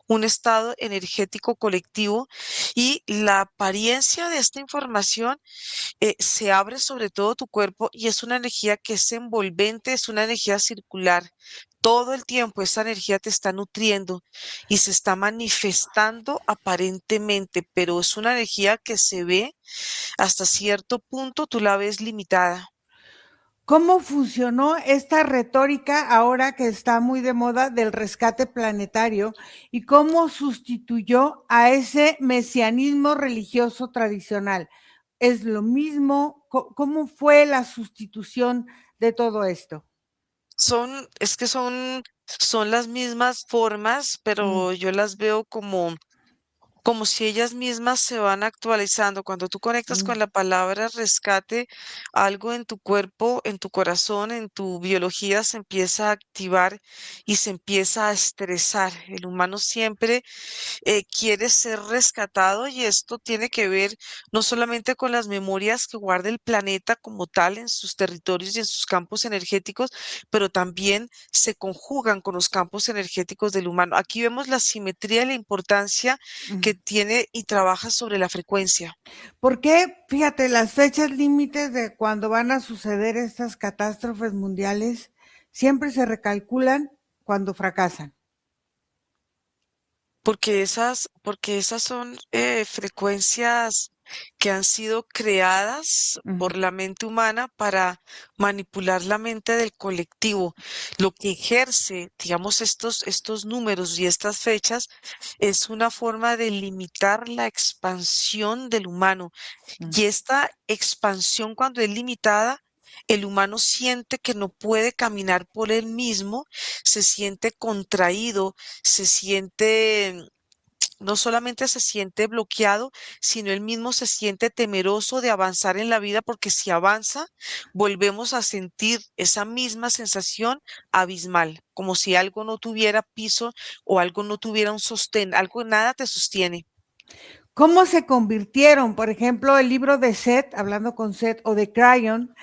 S2: un estado energético colectivo y la apariencia de esta información se abre sobre todo tu cuerpo y es una energía que es envolvente, es una energía circular. Todo el tiempo esa energía te está nutriendo y se está manifestando aparentemente, pero es una energía que se ve hasta cierto punto, tú la ves limitada.
S1: ¿Cómo funcionó esta retórica ahora que está muy de moda del rescate planetario y cómo sustituyó a ese mesianismo religioso tradicional? ¿Es lo mismo? ¿Cómo fue la sustitución de todo esto?
S2: Es que son las mismas formas,
S1: Mm,
S2: pero yo las veo como si ellas mismas se van actualizando. Cuando tú conectas
S1: mm.
S2: con la palabra rescate, algo en tu cuerpo, en tu corazón, en tu biología se empieza a activar y se empieza a estresar. El humano siempre quiere ser rescatado y esto tiene que ver no solamente con las memorias que guarda el planeta como tal en sus territorios y en sus campos energéticos, pero también se conjugan con los campos energéticos del humano. Aquí vemos la simetría y la importancia que
S1: Mm.
S2: tiene y trabaja sobre la frecuencia.
S1: ¿Por qué? Fíjate, las fechas límites de cuando van a suceder estas catástrofes mundiales siempre se recalculan cuando fracasan.
S2: Porque esas son frecuencias que han sido creadas
S1: Ujú,
S2: por la mente humana para manipular la mente del colectivo. Lo que ejerce, digamos, estos números y estas fechas es una forma de limitar la expansión del humano.
S1: mm.
S2: Y esta expansión, cuando es limitada, el humano siente que no puede caminar por él mismo, se siente contraído, se siente, no solamente se siente bloqueado, sino él mismo se siente temeroso de avanzar en la vida porque si avanza, volvemos a sentir esa misma sensación abismal, como si algo no tuviera piso o algo no tuviera un sostén, algo, nada te sostiene.
S1: ¿Cómo se convirtieron, por ejemplo, el libro de Seth, hablando con Seth, o de Cryon,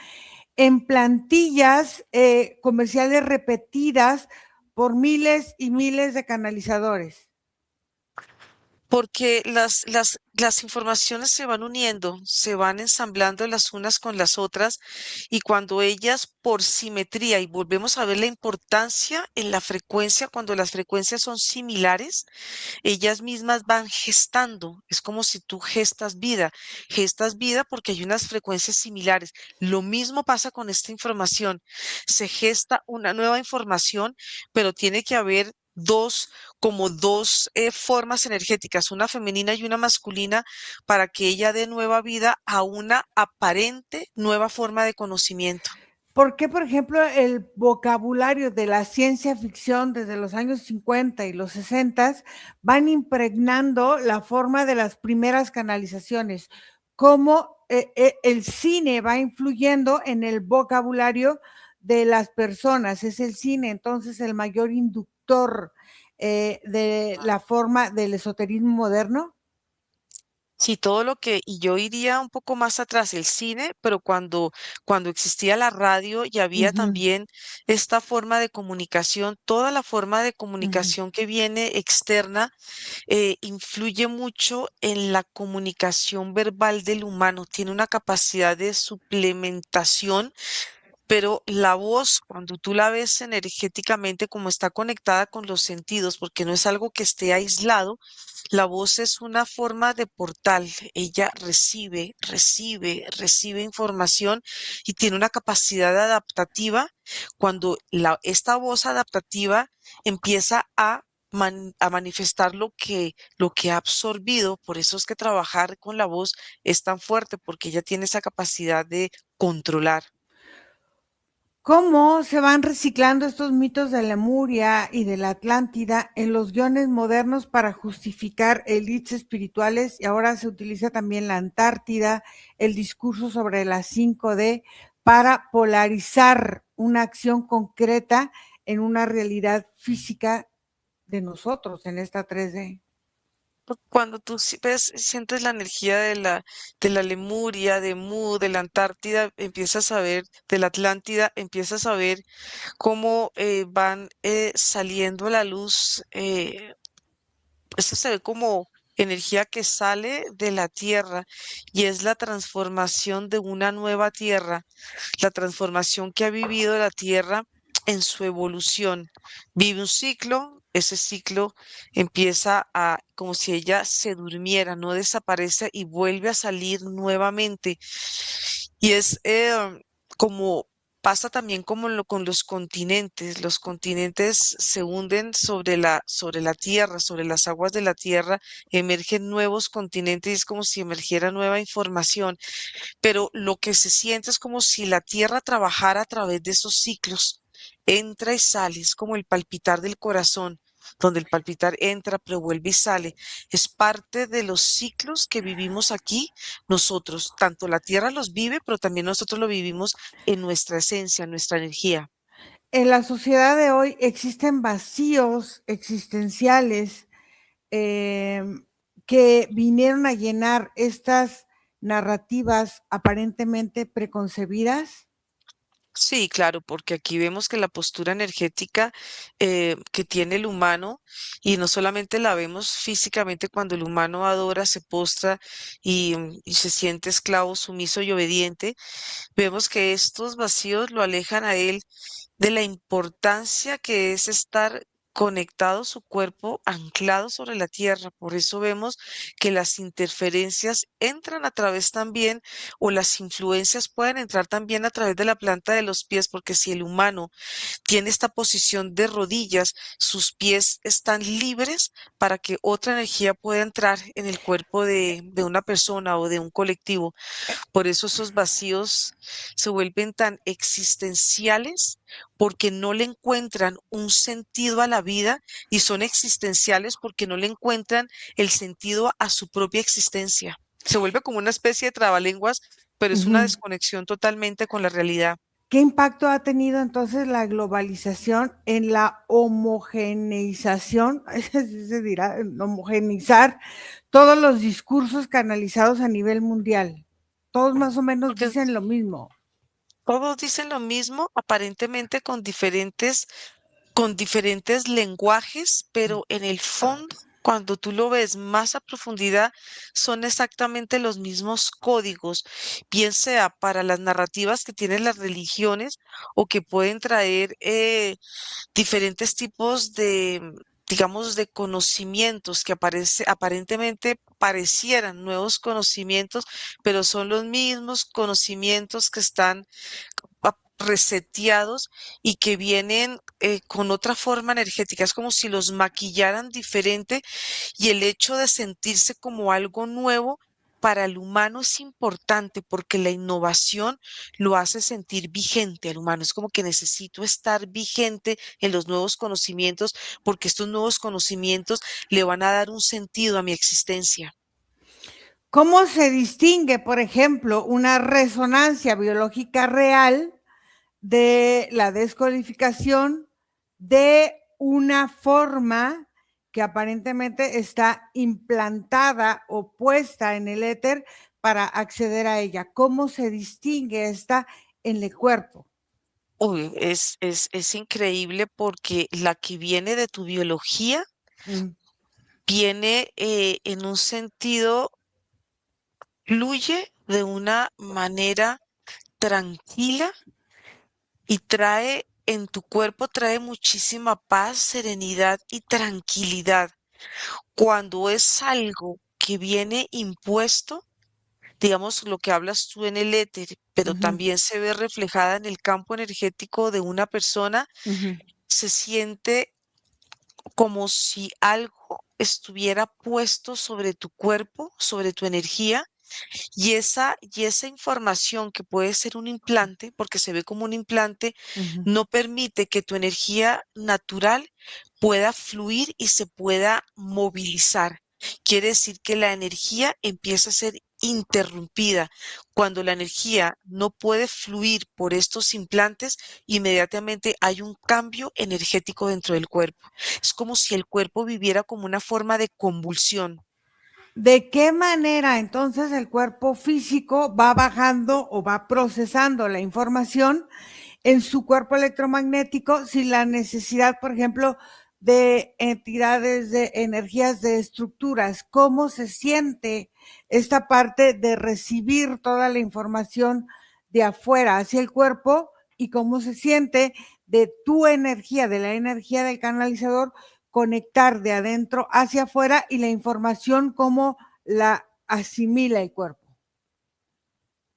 S1: en plantillas comerciales repetidas por miles y miles de canalizadores?
S2: Porque las informaciones se van uniendo, se van ensamblando las unas con las otras y cuando ellas por simetría, y volvemos a ver la importancia en la frecuencia, cuando las frecuencias son similares, ellas mismas van gestando. Es como si tú gestas vida porque hay unas frecuencias similares. Lo mismo pasa con esta información. Se gesta una nueva información, pero tiene que haber dos formas energéticas, una femenina y una masculina, para que ella dé nueva vida a una aparente nueva forma de conocimiento.
S1: ¿Por qué, por ejemplo, el vocabulario de la ciencia ficción desde los años 50 y los 60 van impregnando la forma de las primeras canalizaciones? ¿Cómo el cine va influyendo en el vocabulario de las personas? Es el cine entonces el mayor inductor de la forma del esoterismo moderno.
S2: Sí, todo lo que, y yo iría un poco más atrás, el cine, pero cuando existía la radio y había
S1: Ujú,
S2: también esta forma de comunicación, toda la forma de
S1: ujú.
S2: comunicación que viene externa, influye mucho en la comunicación verbal del humano, tiene una capacidad de suplementación, pero la voz, cuando tú la ves energéticamente, como está conectada con los sentidos, porque no es algo que esté aislado, la voz es una forma de portal. Ella recibe información y tiene una capacidad adaptativa. Cuando esta voz adaptativa empieza a manifestar lo que ha absorbido, por eso es que trabajar con la voz es tan fuerte, porque ella tiene esa capacidad de controlar.
S1: ¿Cómo se van reciclando estos mitos de Lemuria y de la Atlántida en los guiones modernos para justificar elites espirituales? Y ahora se utiliza también la Antártida, el discurso sobre la 5D para polarizar una acción concreta en una realidad física de nosotros, en esta 3D.
S2: Cuando tú ves, sientes la energía de la Lemuria, de Mu, de la Antártida, empiezas a ver, de la Atlántida, empiezas a ver cómo van saliendo a la luz. Eso se ve como energía que sale de la tierra y es la transformación de una nueva tierra, la transformación que ha vivido la tierra en su evolución. Vive un ciclo, ese ciclo empieza como si ella se durmiera, no desaparece y vuelve a salir nuevamente. Y es como pasa también como con los continentes se hunden sobre la tierra, sobre las aguas de la tierra, emergen nuevos continentes y es como si emergiera nueva información, pero lo que se siente es como si la tierra trabajara a través de esos ciclos, entra y sale, es como el palpitar del corazón, donde el palpitar entra, pero vuelve y sale. Es parte de los ciclos que vivimos aquí nosotros. Tanto la tierra los vive, pero también nosotros lo vivimos en nuestra esencia, en nuestra energía.
S1: En la sociedad de hoy existen vacíos existenciales eh, que vinieron a llenar estas narrativas aparentemente preconcebidas.
S2: Sí, claro, porque aquí vemos que la postura energética que tiene el humano, y no solamente la vemos físicamente cuando el humano adora, se postra y se siente esclavo, sumiso y obediente, vemos que estos vacíos lo alejan a él de la importancia que es estar conectado su cuerpo anclado sobre la tierra. Por eso vemos que las interferencias entran a través también, o las influencias pueden entrar también a través de la planta de los pies, porque si el humano tiene esta posición de rodillas, sus pies están libres para que otra energía pueda entrar en el cuerpo de una persona o de un colectivo. Por eso esos vacíos se vuelven tan existenciales, porque no le encuentran un sentido a la vida, y son existenciales porque no le encuentran el sentido a su propia existencia. Se vuelve como una especie de trabalenguas, pero es una
S1: Ujú.
S2: desconexión totalmente con la realidad.
S1: ¿Qué impacto ha tenido entonces la globalización en la homogeneización, así se dirá, en homogeneizar todos los discursos canalizados a nivel mundial? Todos más o menos
S2: Porque
S1: dicen lo mismo.
S2: todos dicen lo mismo, aparentemente con diferentes lenguajes, pero en el fondo, cuando tú lo ves más a profundidad, son exactamente los mismos códigos, bien sea para las narrativas que tienen las religiones o que pueden traer diferentes tipos digamos, de conocimientos que aparentemente parecieran nuevos conocimientos, pero son los mismos conocimientos que están reseteados y que vienen con otra forma energética. Es como si los maquillaran diferente, y el hecho de sentirse como algo nuevo para el humano es importante, porque la innovación lo hace sentir vigente al humano. Es como que necesito estar vigente en los nuevos conocimientos, porque estos nuevos conocimientos le van a dar un sentido a mi existencia.
S1: ¿Cómo se distingue, por ejemplo, una resonancia biológica real de la descodificación de una forma que aparentemente está implantada o puesta en el éter para acceder a ella. ¿Cómo se distingue esta en el cuerpo?
S2: Uy, es increíble porque la que viene de tu biología
S1: Mm,
S2: viene en un sentido, fluye de una manera tranquila y trae en tu cuerpo, trae muchísima paz, serenidad y tranquilidad. Cuando es algo que viene impuesto, digamos lo que hablas tú en el éter, pero
S1: ujú,
S2: también se ve reflejada en el campo energético de una persona,
S1: ujú,
S2: se siente como si algo estuviera puesto sobre tu cuerpo, sobre tu energía, y esa información que puede ser un implante, porque se ve como un implante,
S1: ujú.
S2: no permite que tu energía natural pueda fluir y se pueda movilizar. Quiere decir que la energía empieza a ser interrumpida. Cuando la energía no puede fluir por estos implantes, inmediatamente hay un cambio energético dentro del cuerpo. Es como si el cuerpo viviera como una forma de convulsión.
S1: ¿De qué manera entonces el cuerpo físico va bajando o va procesando la información en su cuerpo electromagnético sin la necesidad, por ejemplo, de entidades de energías de estructuras? ¿Cómo se siente esta parte de recibir toda la información de afuera hacia el cuerpo y cómo se siente de tu energía, de la energía del canalizador, conectar de adentro hacia afuera y la información cómo la asimila el cuerpo?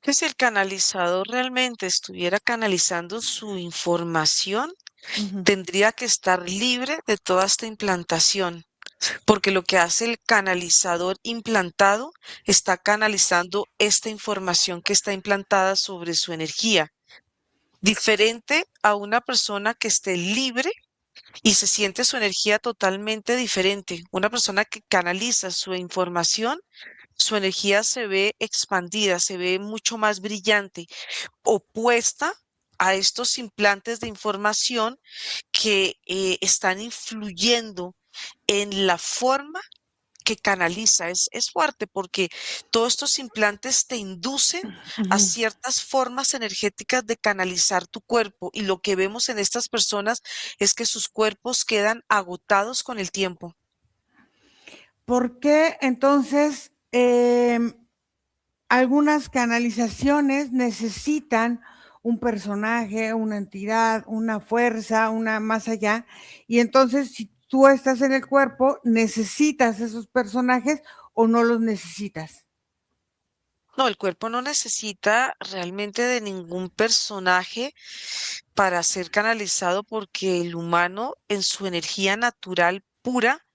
S2: Que si el canalizador realmente estuviera canalizando su información,
S1: Ujú,
S2: tendría que estar libre de toda esta implantación, porque lo que hace el canalizador implantado está canalizando esta información que está implantada sobre su energía, diferente a una persona que esté libre y se siente su energía totalmente diferente. Una persona que canaliza su información, su energía se ve expandida, se ve mucho más brillante, opuesta a estos implantes de información que están influyendo en la forma que canaliza. Es fuerte porque todos estos implantes te inducen a
S1: ujú.
S2: ciertas formas energéticas de canalizar tu cuerpo, y lo que vemos en estas personas es que sus cuerpos quedan agotados con el tiempo.
S1: ¿Por qué entonces algunas canalizaciones necesitan un personaje, una entidad, una fuerza, una más allá? Y entonces, si tú estás en el cuerpo, ¿necesitas esos personajes o no los necesitas?
S2: No, el cuerpo no necesita realmente de ningún personaje para ser canalizado, porque el humano en su energía natural pura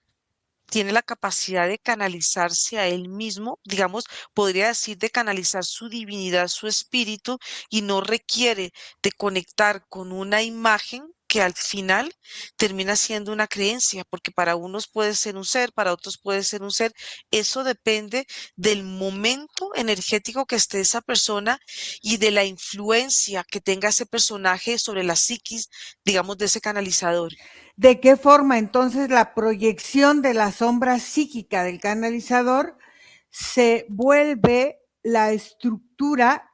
S2: tiene la capacidad de canalizarse a él mismo, digamos, podría decir de canalizar su divinidad, su espíritu, y no requiere de conectar con una imagen que al final termina siendo una creencia, porque para unos puede ser un ser, para otros puede ser un ser. Eso depende del momento energético que esté esa persona y de la influencia que tenga ese personaje sobre la psiquis, digamos, de ese canalizador.
S1: ¿De qué forma entonces la proyección de la sombra psíquica del canalizador se vuelve la estructura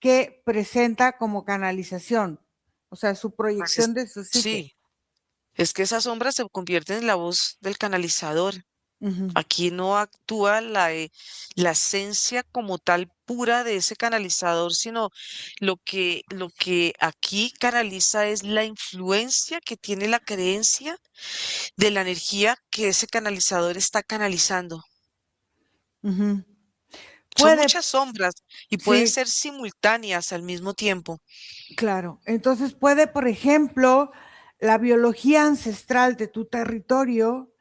S1: que presenta como canalización? O sea, su
S2: Pues
S1: proyección de su psique.
S2: sí. Es que esa sombra se convierte en la voz del canalizador.
S1: Ujú,
S2: Aquí no actúa la esencia como tal pura de ese canalizador, sino lo que aquí canaliza es la influencia que tiene la creencia de la energía que ese canalizador está canalizando.
S1: ujú.
S2: Son
S1: Puede,
S2: muchas sombras y pueden
S1: sí,
S2: ser simultáneas al mismo tiempo.
S1: claro. Entonces puede, por ejemplo, la biología ancestral de tu territorio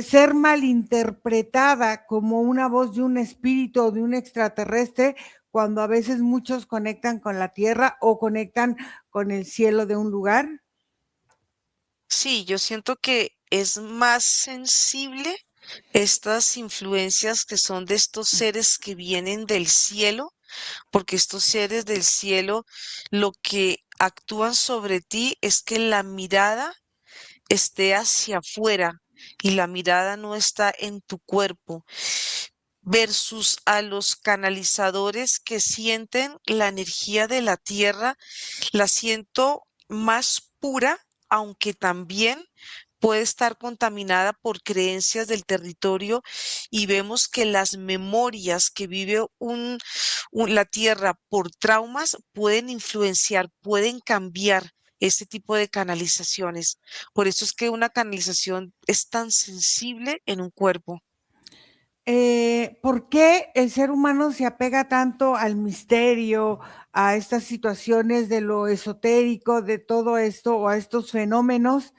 S1: ser malinterpretada como una voz de un espíritu o de un extraterrestre, cuando a veces muchos conectan con la tierra o conectan con el cielo de un lugar.
S2: Sí, yo siento que es más sensible estas influencias que son de estos seres que vienen del cielo, porque estos seres del cielo lo que actúan sobre ti es que la mirada esté hacia afuera, y la mirada no está en tu cuerpo, versus a los canalizadores que sienten la energía de la tierra, la siento más pura, aunque también puede estar contaminada por creencias del territorio y vemos que las memorias que vive la tierra por traumas pueden influenciar, pueden cambiar este tipo de canalizaciones. Por eso es que una canalización es tan sensible en un cuerpo.
S1: ¿Por qué el ser humano se apega tanto al misterio, a estas situaciones de lo esotérico, de todo esto o a estos fenómenos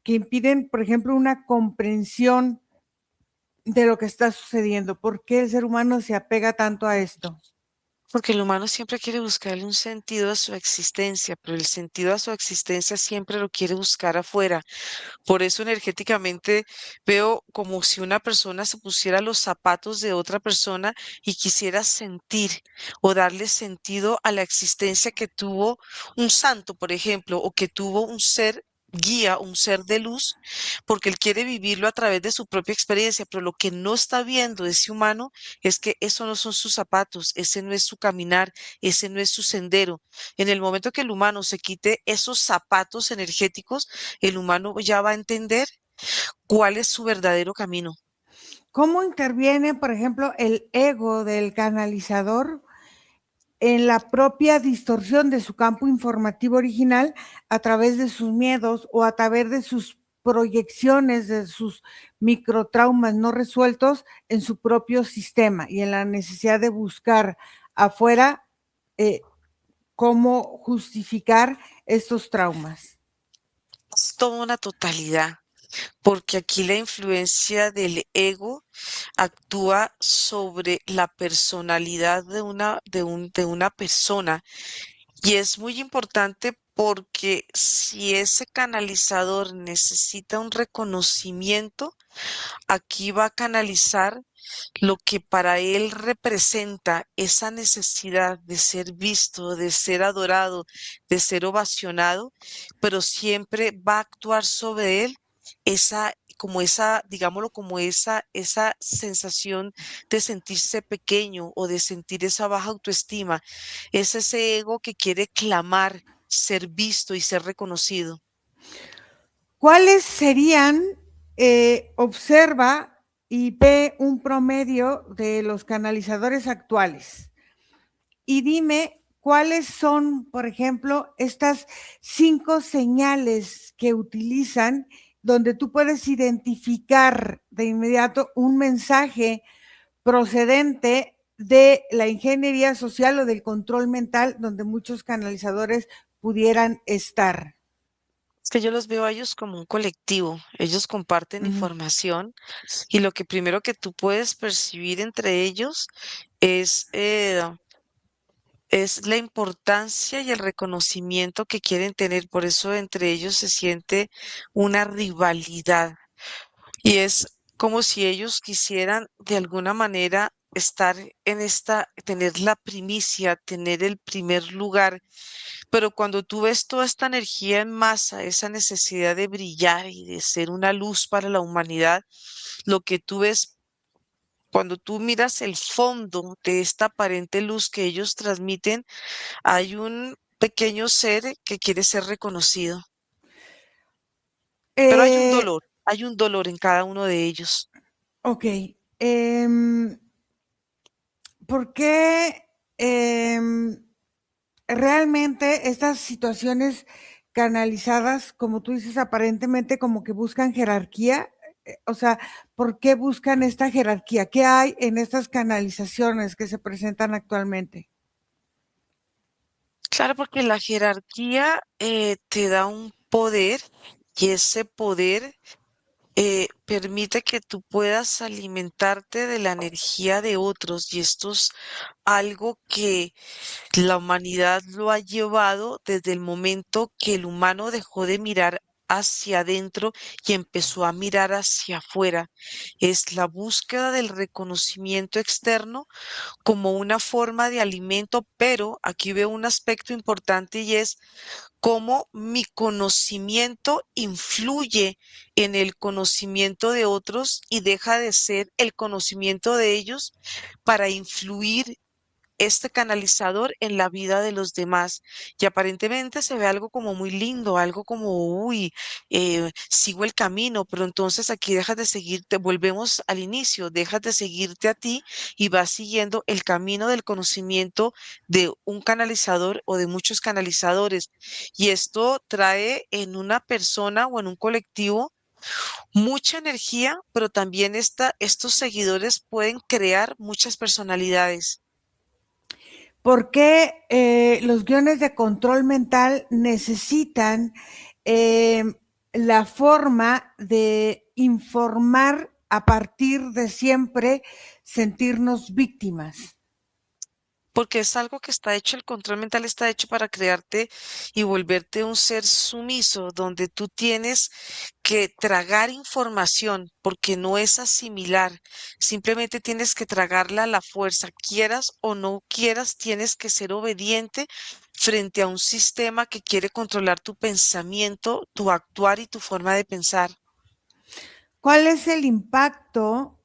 S1: que impiden, por ejemplo, una comprensión de lo que está sucediendo? ¿Por qué el ser humano se apega tanto a esto?
S2: Porque el humano siempre quiere buscarle un sentido a su existencia, pero el sentido a su existencia siempre lo quiere buscar afuera. Por eso energéticamente veo como si una persona se pusiera los zapatos de otra persona y quisiera sentir o darle sentido a la existencia que tuvo un santo, por ejemplo, o que tuvo un ser guía, un ser de luz, porque él quiere vivirlo a través de su propia experiencia, pero lo que no está viendo ese humano es que eso no son sus zapatos, ese no es su caminar, ese no es su sendero. En el momento que el humano se quite esos zapatos energéticos, el humano ya va a entender cuál es su verdadero camino.
S1: ¿Cómo interviene, por ejemplo, el ego del canalizador en la propia distorsión de su campo informativo original a través de sus miedos o a través de sus proyecciones, de sus microtraumas no resueltos en su propio sistema y en la necesidad de buscar afuera eh, cómo justificar estos traumas?
S2: Es toda una totalidad, porque aquí la influencia del ego actúa sobre la personalidad de una persona. Y es muy importante porque si ese canalizador necesita un reconocimiento, aquí va a canalizar lo que para él representa esa necesidad de ser visto, de ser adorado, de ser ovacionado, pero siempre va a actuar sobre él digámoslo, como esa sensación de sentirse pequeño o de sentir esa baja autoestima. Es ese ego que quiere clamar ser visto y ser reconocido.
S1: ¿Cuáles serían, observa y ve un promedio de los canalizadores actuales? Y dime cuáles son, por ejemplo, estas 5 señales que utilizan donde tú puedes identificar de inmediato un mensaje procedente de la ingeniería social o del control mental donde muchos canalizadores pudieran estar.
S2: Es que yo los veo a ellos como un colectivo, ellos comparten
S1: Ujú.
S2: información y lo que primero que tú puedes percibir entre ellos es, eh, es la importancia y el reconocimiento que quieren tener. Por eso entre ellos se siente una rivalidad y es como si ellos quisieran de alguna manera estar tener la primicia, tener el primer lugar. Pero cuando tú ves toda esta energía en masa, esa necesidad de brillar y de ser una luz para la humanidad, lo que tú ves cuando tú miras el fondo de esta aparente luz que ellos transmiten, hay un pequeño ser que quiere ser reconocido, pero
S1: Eh,
S2: hay un dolor en cada uno de ellos.
S1: ok. em, ¿Por qué realmente estas situaciones canalizadas, como tú dices, aparentemente como que buscan jerarquía? O sea, ¿por qué buscan esta jerarquía? ¿Qué hay en estas canalizaciones que se presentan actualmente?
S2: Claro, porque la jerarquía te da un poder y ese poder permite que tú puedas alimentarte de la energía de otros y esto es algo que la humanidad lo ha llevado desde el momento que el humano dejó de mirar hacia adentro y empezó a mirar hacia afuera. Es la búsqueda del reconocimiento externo como una forma de alimento, pero aquí veo un aspecto importante y es cómo mi conocimiento influye en el conocimiento de otros y deja de ser el conocimiento de ellos para influir este canalizador en la vida de los demás. Y aparentemente se ve algo como muy lindo, algo como, uy, sigo el camino, pero entonces aquí dejas de seguirte, volvemos al inicio, dejas de seguirte a ti y vas siguiendo el camino del conocimiento de un canalizador o de muchos canalizadores. Y esto trae en una persona o en un colectivo mucha energía, pero también estos seguidores pueden crear muchas personalidades.
S1: ¿Por qué los guiones de control mental necesitan eh, la forma de informar a partir de siempre sentirnos víctimas?
S2: Porque es algo que está hecho, el control mental está hecho para crearte y volverte un ser sumiso, donde tú tienes que tragar información, porque no es asimilar, simplemente tienes que tragarla a la fuerza, quieras o no quieras, tienes que ser obediente frente a un sistema que quiere controlar tu pensamiento, tu actuar y tu forma de pensar.
S1: ¿Cuál es el impacto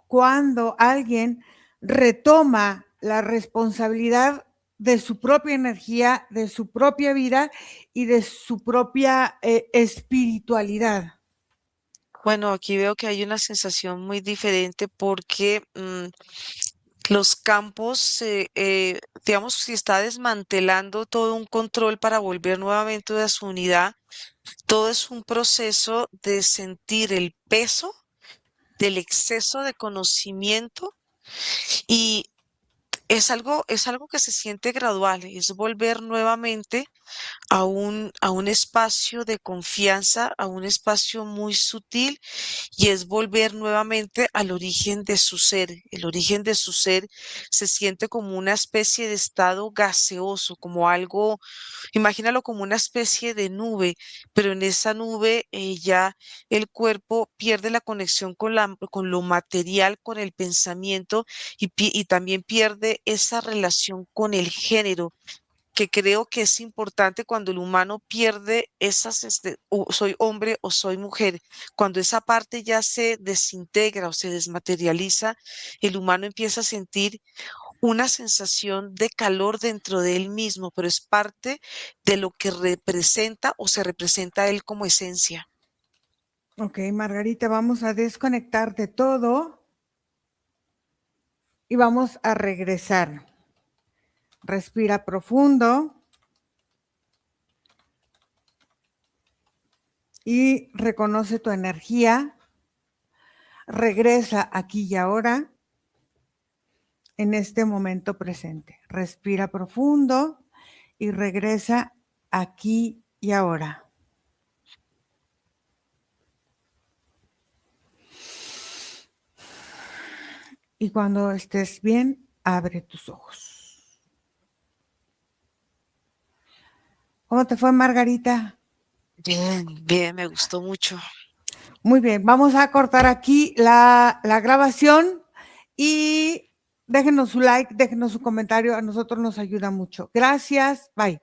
S1: cuando alguien retoma la responsabilidad de su propia energía, de su propia vida y de su propia espiritualidad?
S2: Bueno, aquí veo que hay una sensación muy diferente porque los campos, digamos, si está desmantelando todo un control para volver nuevamente a su unidad, todo es un proceso de sentir el peso del exceso de conocimiento y es algo que se siente gradual, es volver nuevamente a un espacio de confianza, a un espacio muy sutil y es volver nuevamente al origen de su ser. El origen de su ser se siente como una especie de estado gaseoso, como algo, imagínalo como una especie de nube, pero en esa nube ya el cuerpo pierde la conexión con lo material, con el pensamiento y también pierde esa relación con el género que creo que es importante cuando el humano pierde esas, o soy hombre o soy mujer, cuando esa parte ya se desintegra o se desmaterializa, el humano empieza a sentir una sensación de calor dentro de él mismo, pero es parte de lo que representa o se representa él como esencia.
S1: Ok, Margarita, vamos a desconectar de todo y vamos a regresar. Respira profundo y reconoce tu energía. Regresa aquí y ahora, en este momento presente. Respira profundo y regresa aquí y ahora. Y cuando estés bien, abre tus ojos. ¿Cómo te fue, Margarita?
S2: Bien, bien, me gustó mucho.
S1: Muy bien, vamos a cortar aquí la grabación y déjenos su like, déjenos su comentario, a nosotros nos ayuda mucho. Gracias, bye.